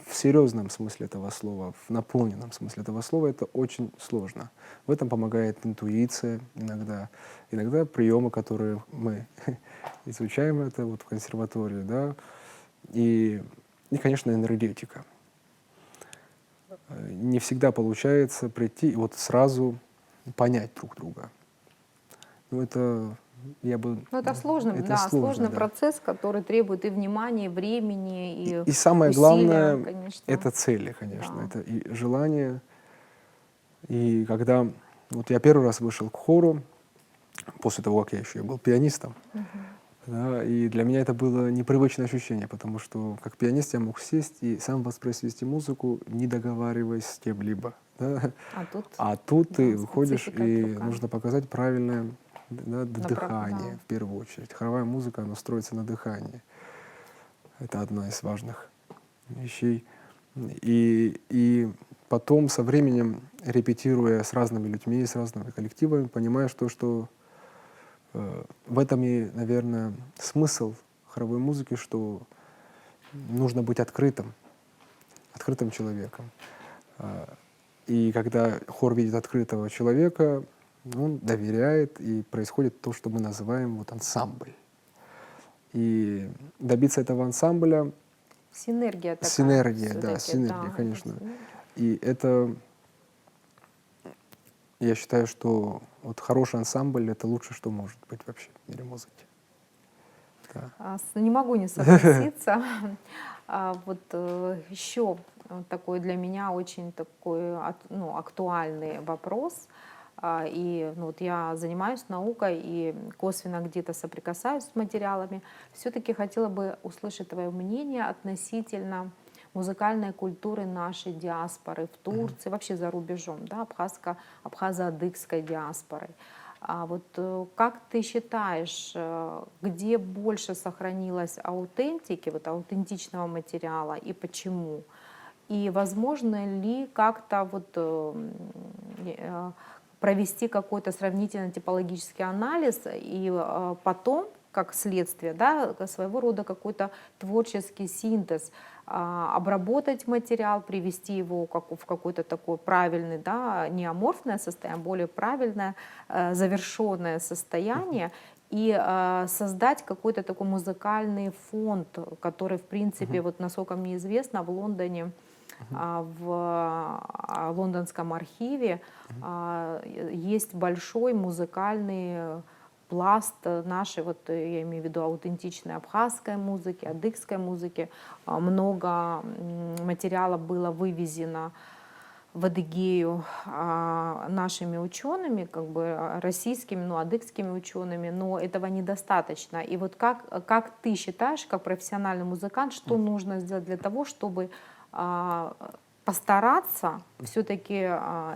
в серьезном смысле этого слова, в наполненном смысле этого слова, это очень сложно. В этом помогает интуиция иногда, иногда приемы, которые мы изучаем это вот в консерватории, да, и конечно, энергетика. Не всегда получается прийти и вот сразу понять друг друга. Ну, это я бы... Ну, это сложный, Это да, сложно, сложный да. процесс, который требует и внимания, и времени, и И самое усилия, главное, конечно. это цели, конечно. Да. Это и желание. И когда вот я первый раз вышел к хору, после того, как я еще и был пианистом, да, и для меня это было непривычное ощущение, потому что как пианист я мог сесть и сам воспроизвести музыку, не договариваясь с кем-либо. Да. А тут Да, ты выходишь, специфика и другая. нужно показать правильное, да, дыхание Да. в первую очередь. Хоровая музыка, она строится на дыхании. Это одна из важных вещей. И потом со временем, репетируя с разными людьми, с разными коллективами, понимаешь то, что в этом и, наверное, смысл хоровой музыки, что нужно быть открытым человеком. И когда хор видит открытого человека, он доверяет, и происходит то, что мы называем вот ансамбль. И добиться этого ансамбля... Синергия такая. Синергия, да, всё-таки, синергия, да, конечно. синергия. И это, я считаю, что вот хороший ансамбль — это лучшее, что может быть вообще в мире музыки. Да. Не могу не согласиться. Вот еще такой для меня очень такой актуальный вопрос. И вот я занимаюсь наукой и косвенно где-то соприкасаюсь с материалами. Все-таки хотела бы услышать твое мнение относительно музыкальной культуры нашей диаспоры в Турции, вообще за рубежом, да, абхазо-адыгской диаспоры. Вот как ты считаешь, где больше сохранилось аутентики, вот аутентичного материала и почему? И возможно ли как-то вот провести какой-то сравнительно-типологический анализ и потом, как следствие, да, своего рода какой-то творческий синтез, обработать материал, привести его в какой-то такой правильный, да, не аморфное состояние, а более правильное, завершенное состояние, и создать какой-то такой музыкальный фонд, который, в принципе, вот насколько мне известно, в Лондоне в лондонском архиве есть большой музыкальный пласт нашей, вот я имею в виду аутентичной абхазской музыки, адыгской музыки. Много материала было вывезено в Адыгею нашими учеными, как бы российскими, ну, адыгскими учеными, но этого недостаточно. И вот как ты считаешь, как профессиональный музыкант, что нужно сделать для того, чтобы постараться все-таки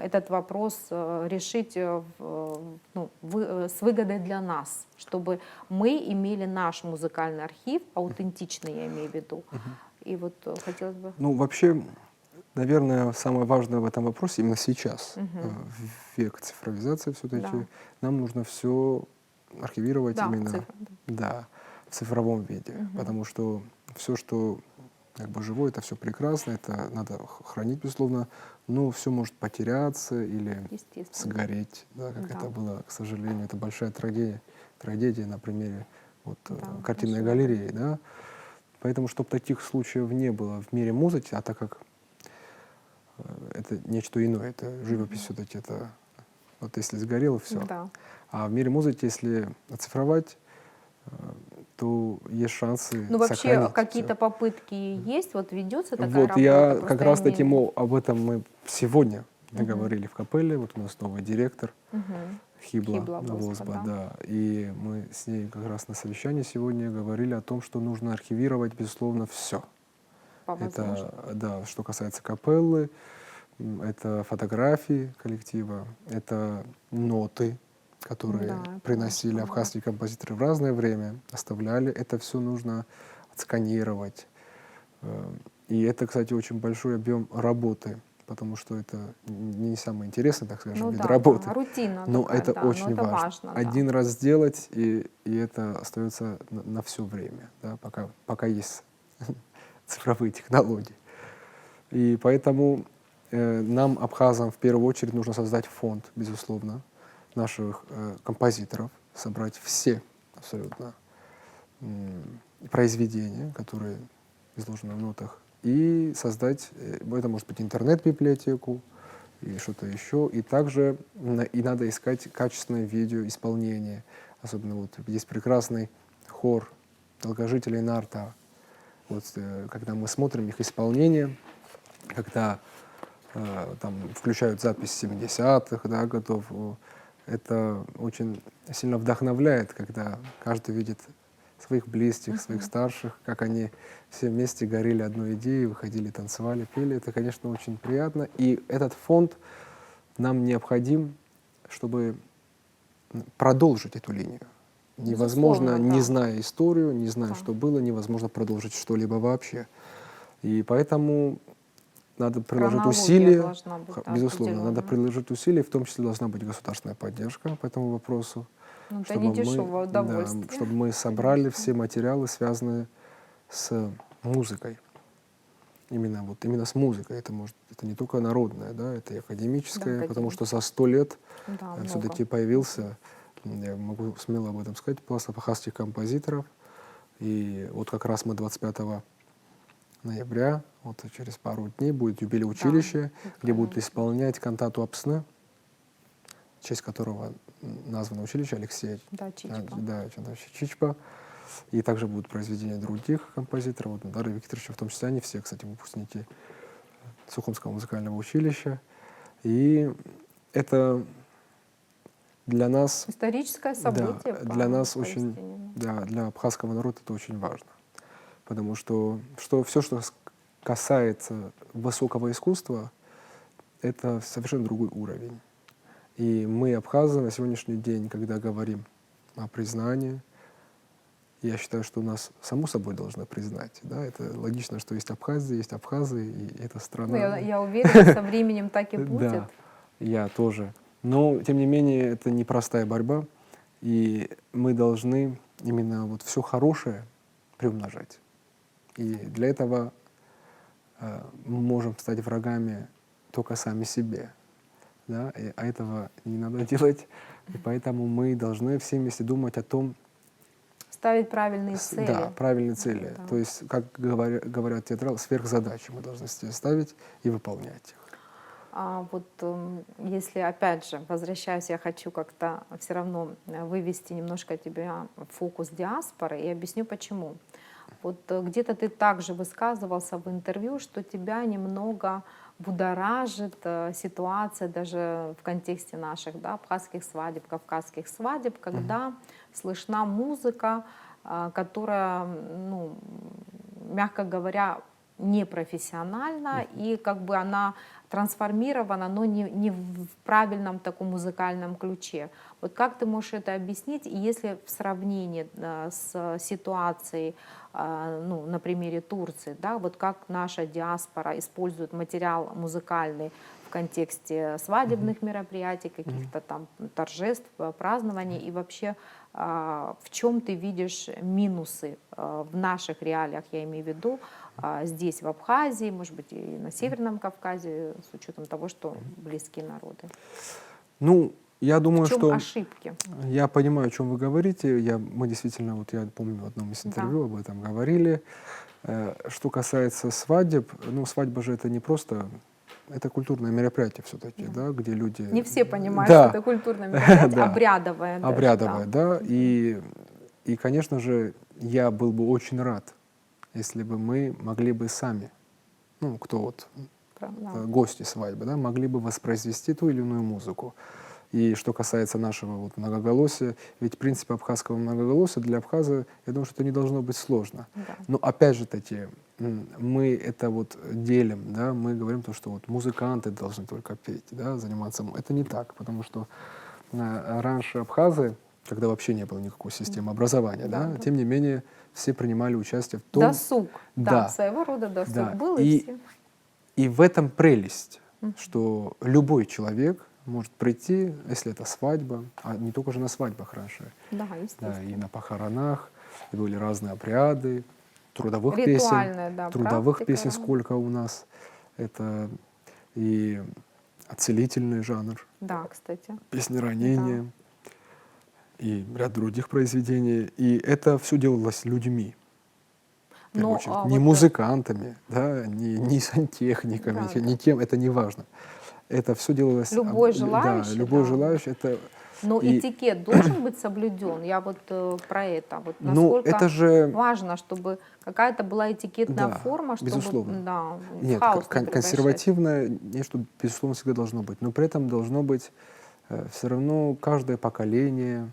этот вопрос решить с выгодой для нас, чтобы мы имели наш музыкальный архив, аутентичный, я имею в виду. И вот хотелось бы... Ну, вообще, наверное, самое важное в этом вопросе именно сейчас, в век цифровизации все-таки, нам нужно все архивировать именно в цифровом виде, потому что все, что как бы живое, это все прекрасно, это надо хранить, безусловно, но все может потеряться или сгореть, да, как это было, к сожалению, это большая трагедия на примере вот, картинной галереи, да. Поэтому, чтобы таких случаев не было в мире музыки, а так как это нечто иное, это живопись все-таки, это вот если сгорело, все. Да. А в мире музыки, если оцифровать, то есть шансы Ну вообще сохранить какие-то всё. попытки есть, вот ведется такая Вот работа? я Просто как раз таки не- об этом мы сегодня договорили в капелле, вот у нас новый директор Хибла Хибла Возба, Возба, да, и мы с ней как раз на совещании сегодня говорили о том, что нужно архивировать, безусловно, все. По возможности. Это, да, что касается капеллы, это фотографии коллектива, это ноты, которые Да, я приносили поняла, что абхазские композиторы в разное время, оставляли. Это все нужно отсканировать. И это, кстати, очень большой объем работы, потому что это не самый интересный, так скажем, Ну вид да, работы. да, рутина Но такая, это да, но очень это важно. важно, да. Один раз сделать, и это остается на все время, да, пока есть цифровые технологии. И поэтому нам, абхазам, в первую очередь нужно создать фонд, безусловно, наших композиторов, собрать все абсолютно произведения, которые изложены в нотах, и создать, это может быть интернет-библиотеку и что-то еще, и также и надо искать качественное видеоисполнение. Особенно вот есть прекрасный хор долгожителей Нарта. Вот, когда мы смотрим их исполнение, когда там включают запись 70-х, да, годов, это очень сильно вдохновляет, когда каждый видит своих близких, своих старших, как они все вместе горели одной идеей, выходили, танцевали, пели. Это, конечно, очень приятно. И этот фонд нам необходим, чтобы продолжить эту линию. Невозможно, Безусловно, не да. зная историю, не зная, Да. что было, невозможно продолжить что-либо вообще. И поэтому надо приложить Хронология усилия, должна быть, да, безусловно, надо определенная. приложить усилия, в том числе должна быть государственная поддержка по этому вопросу, Ну, это чтобы не дешевое да, удовольствие. чтобы мы собрали Конечно. все материалы, связанные с музыкой. Именно с музыкой. Это не только народное, да, это и академическое, Да, потому что за 100 лет Да, много. все-таки появился, я могу смело об этом сказать, пласт абхазских композиторов. И вот как раз мы 25 ноября, вот через пару дней, будет юбилей училища, где будут исполнять кантату Апсны, в честь которого названо училище Алексея Да, Чичпа. Чичпа. И также будут произведения других композиторов, вот Надара Викторовича, в том числе они все, кстати, выпускники Сухумского музыкального училища. И это для нас, Историческое событие. для нас очень, поистине. для абхазского народа это очень важно. Потому что все, что касается высокого искусства, это совершенно другой уровень. И мы, абхазы, на сегодняшний день, когда говорим о признании, я считаю, что нас само собой должны признать. Да? Это логично, что есть абхазы, и эта страна. Ну, я уверена, со временем так и будет. Да, я тоже. Но, тем не менее, это непростая борьба, и мы должны именно вот все хорошее приумножать. И для этого мы можем стать врагами только сами себе. Да? А этого не надо делать. И поэтому мы должны все вместе думать о том, ставить правильные цели. Да, правильные цели. Да. То есть, как говорят театралы, сверхзадачи мы должны себе ставить и выполнять их. Если, опять же, возвращаюсь, я хочу как-то все равно вывести немножко тебя в фокус диаспоры и объясню почему. Где-то ты также высказывался в интервью, что тебя немного будоражит ситуация даже в контексте наших, да, абхазских свадеб, кавказских свадеб, когда слышна музыка, которая, ну, мягко говоря, непрофессиональна, и как бы она трансформирована, но не в правильном таком музыкальном ключе. Как ты можешь это объяснить? И если в сравнении с ситуацией, ну, на примере Турции, да, как наша диаспора использует материал музыкальный в контексте свадебных мероприятий, каких-то там торжеств, празднований, и вообще в чем ты видишь минусы в наших реалиях, я имею в виду, здесь, в Абхазии, может быть, и на Северном Кавказе, с учетом того, что близкие народы? Ну, я думаю, в чем что ошибки? Я понимаю, о чем вы говорите. Мы действительно, я помню, в одном из интервью об этом говорили. Что касается свадеб, ну, свадьба же это не просто, это культурное мероприятие все-таки, да, где люди... Не все понимают, да, что это культурное мероприятие, да, обрядовое. Даже, обрядовое, да. И, конечно же, я был бы очень рад, если бы мы могли бы сами, ну, кто гости свадьбы, да, могли бы воспроизвести ту или иную музыку. И что касается нашего многоголосия, ведь принцип абхазского многоголосия для абхаза, я думаю, что это не должно быть сложно. Да. Но опять же таки, мы это делим, да, мы говорим то, что музыканты должны только петь, да, заниматься. Это не так, потому что раньше абхазы, когда вообще не было никакой системы образования, да, тем не менее все принимали участие в том... Досуг, да, своего рода досуг был, и все. И в этом прелесть, что любой человек может прийти, если это свадьба, а не только же на свадьбах раньше, да, естественно. Да, и на похоронах, и были разные обряды, трудовых Ритуальная, песен, да, трудовых практика, песен сколько у нас, это и целительный жанр, да, кстати, песни ранения, и ряд других произведений, и это все делалось людьми. В первую очередь, не музыкантами, да, не сантехниками, да, не тем, это не важно. Это все делалось... Любой желающий. Да, любой желающий. Это, но этикет должен быть соблюден. Я про это. Насколько это же... важно, чтобы какая-то была этикетная форма, чтобы безусловно. Нет, хаос не консервативное нечто, безусловно, всегда должно быть. Но при этом должно быть все равно каждое поколение,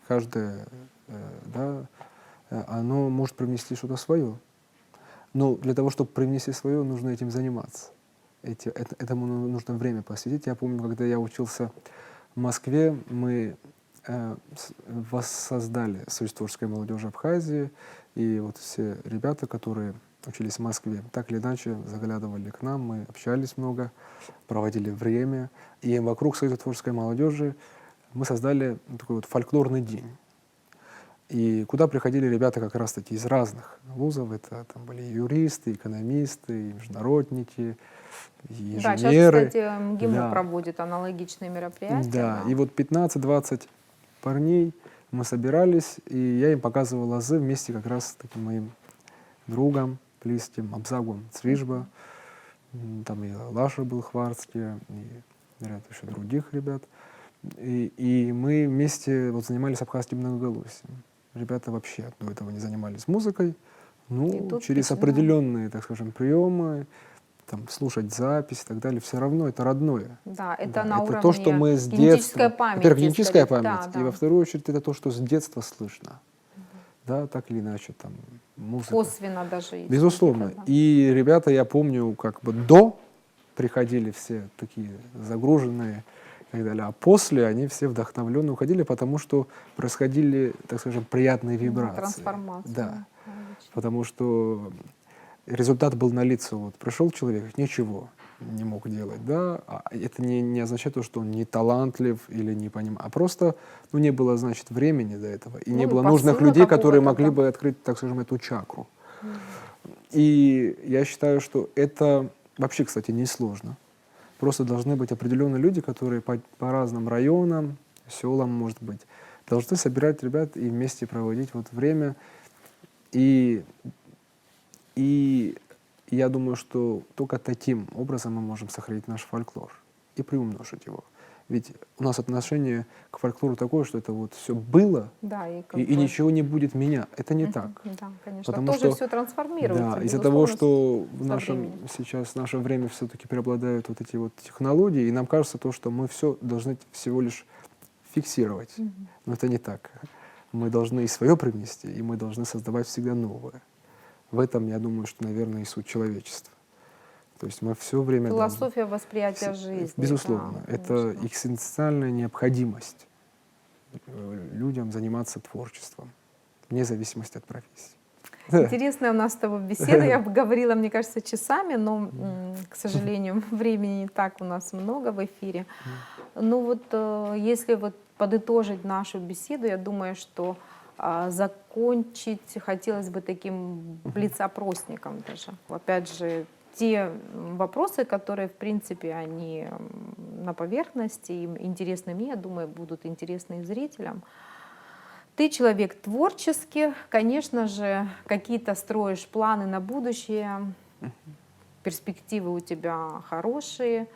каждое, да, оно может привнести что-то свое. Но для того, чтобы привнести свое, нужно этим заниматься. Этому нужно время посвятить. Я помню, когда я учился в Москве, мы воссоздали Союз творческой молодежи Абхазии, и все ребята, которые учились в Москве, так или иначе заглядывали к нам, мы общались много, проводили время, и вокруг Союза творческой молодежи мы создали такой фольклорный день. И куда приходили ребята как раз-таки из разных вузов, это там были юристы, экономисты, международники, и инженеры. Да, сейчас, кстати, МГИМО проводит аналогичные мероприятия. Да, и 15-20 парней мы собирались, и я им показывал азы вместе как раз с таким моим другом, близким, Абзагом Цвижба. Там и Лаша был Хварцкий, и ряд еще других ребят. И мы вместе занимались абхазским многоголосием. Ребята вообще до этого не занимались музыкой, через определенные, так скажем, приемы, там, слушать запись и так далее, все равно это родное. Да, это на уровне то, что мы с детства... память. Во-первых, генетическая память, да. И во вторую очередь это то, что с детства слышно. Да, так или иначе, там, музыка. Косвенно даже. Безусловно. И ребята, я помню, до приходили все такие загруженные, и так далее. А после они все вдохновленные уходили, потому что происходили, так скажем, приятные вибрации. Трансформация. Да. Потому что результат был налицо. Пришел человек, ничего не мог делать. Да? А это не означает то, что он не талантлив или не понимает. А просто не было, значит, времени до этого. И не было нужных людей, которые могли бы открыть, так скажем, эту чакру. И я считаю, что это вообще, кстати, несложно. Просто должны быть определенные люди, которые по разным районам, селам, может быть, должны собирать ребят и вместе проводить вот время. И я думаю, что только таким образом мы можем сохранить наш фольклор и приумножить его. Ведь у нас отношение к фольклору такое, что это вот все было, Да, и как и бы... ничего не будет меня. Это не Мгм. так. Да, конечно. Потому Тоже что, все трансформируется, да, из-за того, безусловно, что в со нашем, временем. сейчас в наше время все-таки преобладают вот эти вот технологии, и нам кажется то, что мы все должны всего лишь фиксировать. Мгм. Но это не так. Мы должны и свое привнести, и мы должны создавать всегда новое. В этом, я думаю, что, наверное, и суть человечества. То есть мы все время должны... Философия восприятия жизни. Безусловно, Да, это конечно. экзистенциальная необходимость людям заниматься творчеством, вне зависимости от профессии. Интересная у нас с тобой беседа. Я бы говорила, мне кажется, часами, но, к сожалению, времени не так у нас много в эфире. Ну вот, если вот подытожить нашу беседу, я думаю, что закончить хотелось бы таким блиц-опросником даже. Опять же, те вопросы, которые, в принципе, они на поверхности, им интересны мне, я думаю, будут интересны и зрителям. Ты человек творческий, конечно же, какие-то строишь планы на будущее, перспективы у тебя хорошие,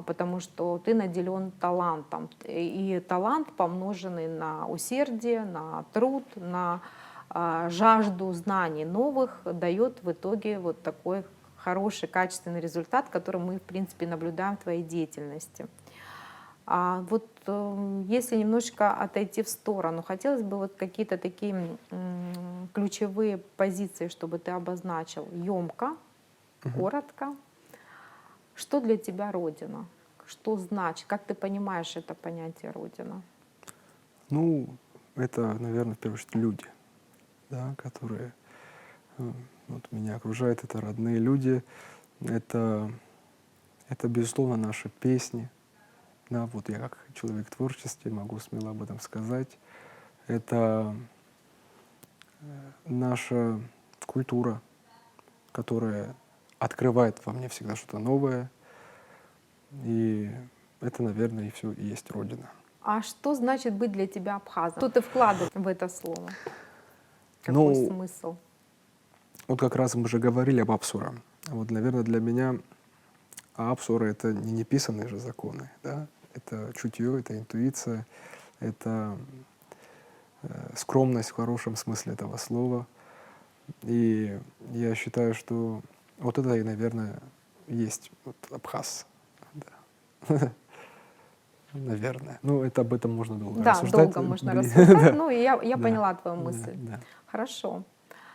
потому что ты наделен талантом. И талант, помноженный на усердие, на труд, на жажду знаний новых, дает в итоге вот такой хороший, качественный результат, который мы, в принципе, наблюдаем в твоей деятельности. А вот если немножечко отойти в сторону, хотелось бы вот какие-то такие ключевые позиции, чтобы ты обозначил емко, коротко. Что для тебя Родина? Что значит? Как ты понимаешь это понятие Родина? Ну, это, наверное, в первую очередь люди, да, которые вот меня окружают, это родные люди, это, безусловно, наши песни. Да, вот я как человек в творчестве могу смело об этом сказать. Это наша культура, которая открывает во мне всегда что-то новое. И это, наверное, и все и есть Родина. А что значит быть для тебя абхазом? Что ты вкладываешь в это слово? Какой Ну, смысл? вот как раз мы же говорили об Апсура. Вот, наверное, для меня Апсура — это не неписанные же законы, да? Это чутье, это интуиция, это скромность в хорошем смысле этого слова. И я считаю, что вот это и, наверное, есть вот абхаз. Да. Наверное. Ну, это об этом можно долго Да, рассуждать. долго можно Блин. рассуждать. Да, Ну, и я да, поняла твою да, мысль. да. Хорошо.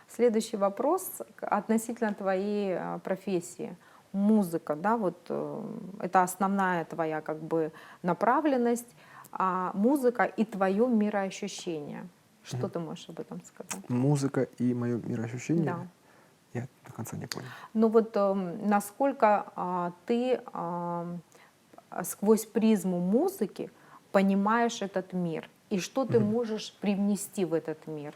Следующий вопрос относительно твоей профессии. Музыка, да, вот это основная твоя как бы направленность, а музыка и твое мироощущение. Что ты можешь об этом сказать? Музыка и мое мироощущение, Да. я до конца не понял. Ну вот насколько ты сквозь призму музыки понимаешь этот мир и что ты можешь привнести в этот мир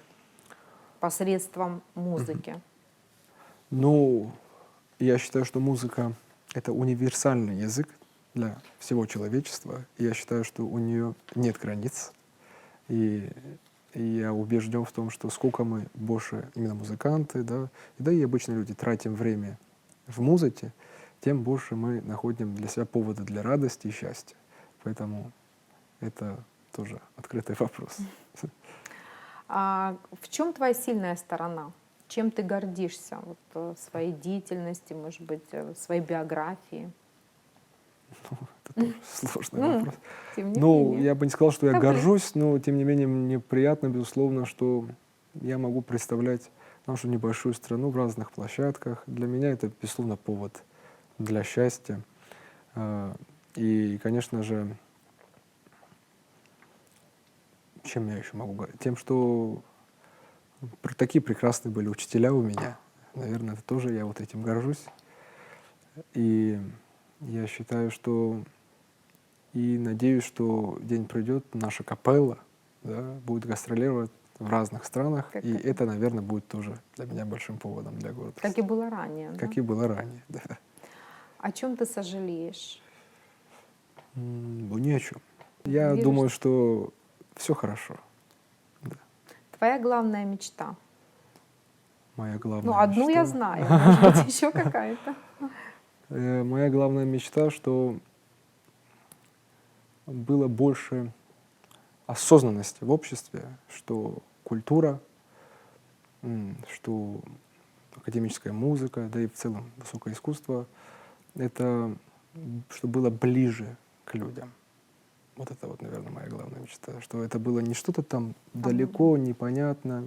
посредством музыки? Ну, я считаю, что музыка — это универсальный язык для всего человечества. И я считаю, что у нее нет границ. И я убежден в том, что сколько мы больше, именно музыканты, да и обычные люди, тратим время в музыке, тем больше мы находим для себя поводы для радости и счастья. Поэтому это тоже открытый вопрос. А в чем твоя сильная сторона? Чем ты гордишься вот, своей деятельности, может быть, своей биографии? Это тоже сложный Ну, вопрос. тем не Ну, менее. я бы не сказал, что я Давай. горжусь, но тем не менее мне приятно, безусловно, что я могу представлять нашу небольшую страну в разных площадках. Для меня это, безусловно, повод для счастья. И, конечно же, чем я еще могу говорить? Тем, что такие прекрасные были учителя у меня. Наверное, это тоже я вот этим горжусь. И я считаю, что и надеюсь, что день придет, наша капелла, да, будет гастролировать в разных странах, Как и это? это, наверное, будет тоже для меня большим поводом для гордости. Как и было ранее, да? Как и было ранее, да. О чем ты сожалеешь? Ну, ни о чем. Я Веришь? думаю, что все хорошо. Да. Твоя главная мечта? Моя главная Ну, одну мечта. я знаю, может быть, еще какая-то. Моя главная мечта, что было больше осознанности в обществе, что культура, что академическая музыка, да и в целом высокое искусство, это что было ближе к людям. Вот это вот, наверное, моя главная мечта, что это было не что-то там далеко, непонятно,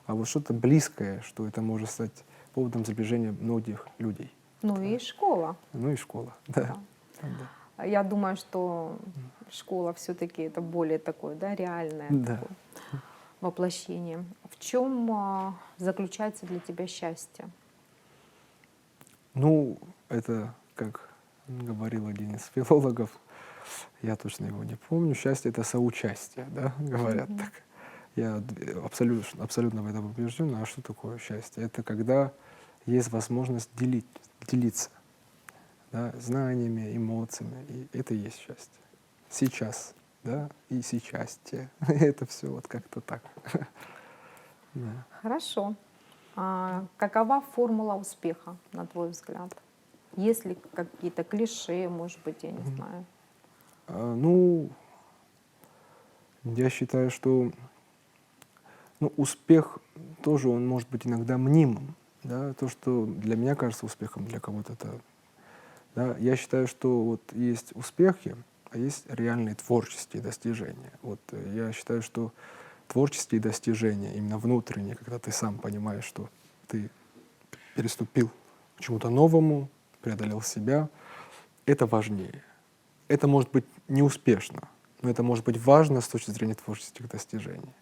а вот что-то близкое, что это может стать поводом сближения многих людей. Ну и школа. Ну и школа, да. Да. Да. Я думаю, что школа все-таки это более такое, да, реальное Да. такое воплощение. В чем заключается для тебя счастье? Ну, это, как говорил один из филологов, я точно его не помню, счастье — это соучастие, да, говорят так. Я абсолютно в этом убежден. А что такое счастье? Это когда есть возможность делиться, да, знаниями, эмоциями, и это и есть счастье. Сейчас, да, и сейчасье. Это все вот как-то так. Да. Хорошо. Какова формула успеха, на твой взгляд? Есть ли какие-то клише, может быть, я не знаю? Ну, я считаю, что успех тоже, он может быть иногда мнимым. Да? То, что для меня кажется успехом, для кого-то это... Да? Я считаю, что вот есть успехи, а есть реальные творческие достижения. Вот я считаю, что творческие достижения, именно внутренние, когда ты сам понимаешь, что ты переступил к чему-то новому, преодолел себя, это важнее. Это может быть неуспешно, но это может быть важно с точки зрения творческих достижений.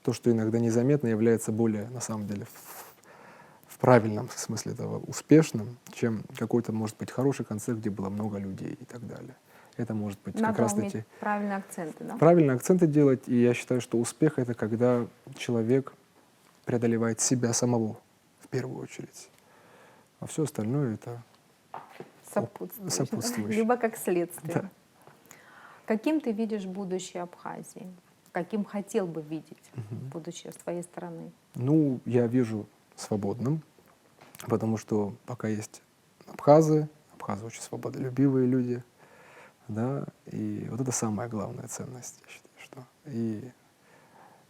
То, что иногда незаметно, является более, на самом деле, в правильном смысле этого успешным, чем какой-то, может быть, хороший концерт, где было много людей и так далее. Это может быть Надо как раз-таки... уметь правильные акценты, да? Правильные акценты делать, и я считаю, что успех — это когда человек преодолевает себя самого в первую очередь, а все остальное — это Сопутствующие. сопутствующее. Либо как следствие. Да. Каким ты видишь будущее Абхазии? Каким хотел бы видеть будущее с твоей стороны? Ну, я вижу свободным, потому что пока есть абхазы очень свободолюбивые люди, да, и вот это самая главная ценность, я считаю, что. И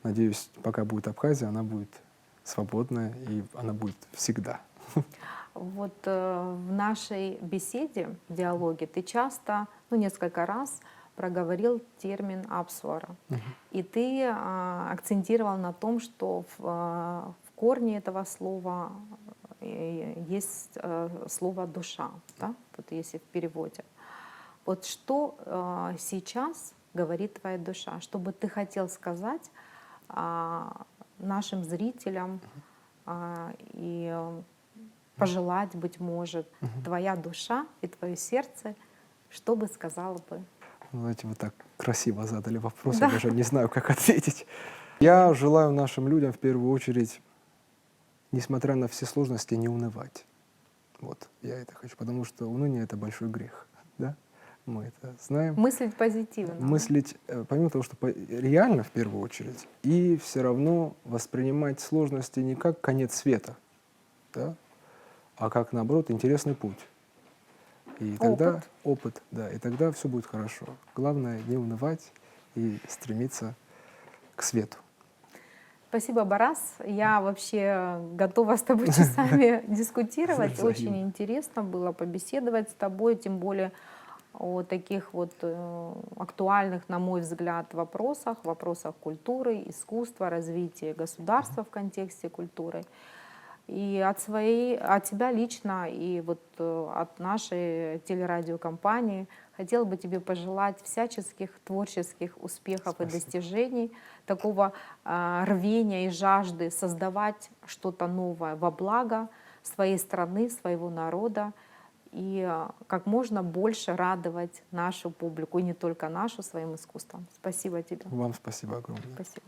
надеюсь, пока будет Абхазия, она будет свободная, и она будет всегда. Вот в нашей беседе, диалоге, ты часто, несколько раз проговорил термин «апсвара». И ты акцентировал на том, что в корне этого слова есть слово «душа», да? Вот если в переводе. Вот что сейчас говорит твоя душа? Что бы ты хотел сказать нашим зрителям и пожелать, быть может, твоя душа и твое сердце, что бы сказала бы? Знаете, вы так красиво задали вопрос, Да. я даже не знаю, как ответить. Я желаю нашим людям в первую очередь, несмотря на все сложности, не унывать. Вот, я это хочу, потому что уныние — это большой грех, да? Мы это знаем. Мыслить позитивно. Мыслить, помимо того, что реально в первую очередь, и все равно воспринимать сложности не как конец света, да? А как, наоборот, интересный путь. И тогда опыт, да, и тогда все будет хорошо. Главное не унывать и стремиться к свету. Спасибо, Барас. Я вообще готова с тобой часами дискутировать. Очень интересно было побеседовать с тобой, тем более о таких вот актуальных, на мой взгляд, вопросах культуры, искусства, развития государства в контексте культуры. И от тебя лично, и вот от нашей телерадиокомпании хотела бы тебе пожелать всяческих творческих успехов. Спасибо. И достижений, такого рвения и жажды создавать что-то новое во благо своей страны, своего народа, и как можно больше радовать нашу публику, и не только нашу, своим искусством. Спасибо тебе. Вам спасибо огромное. Спасибо.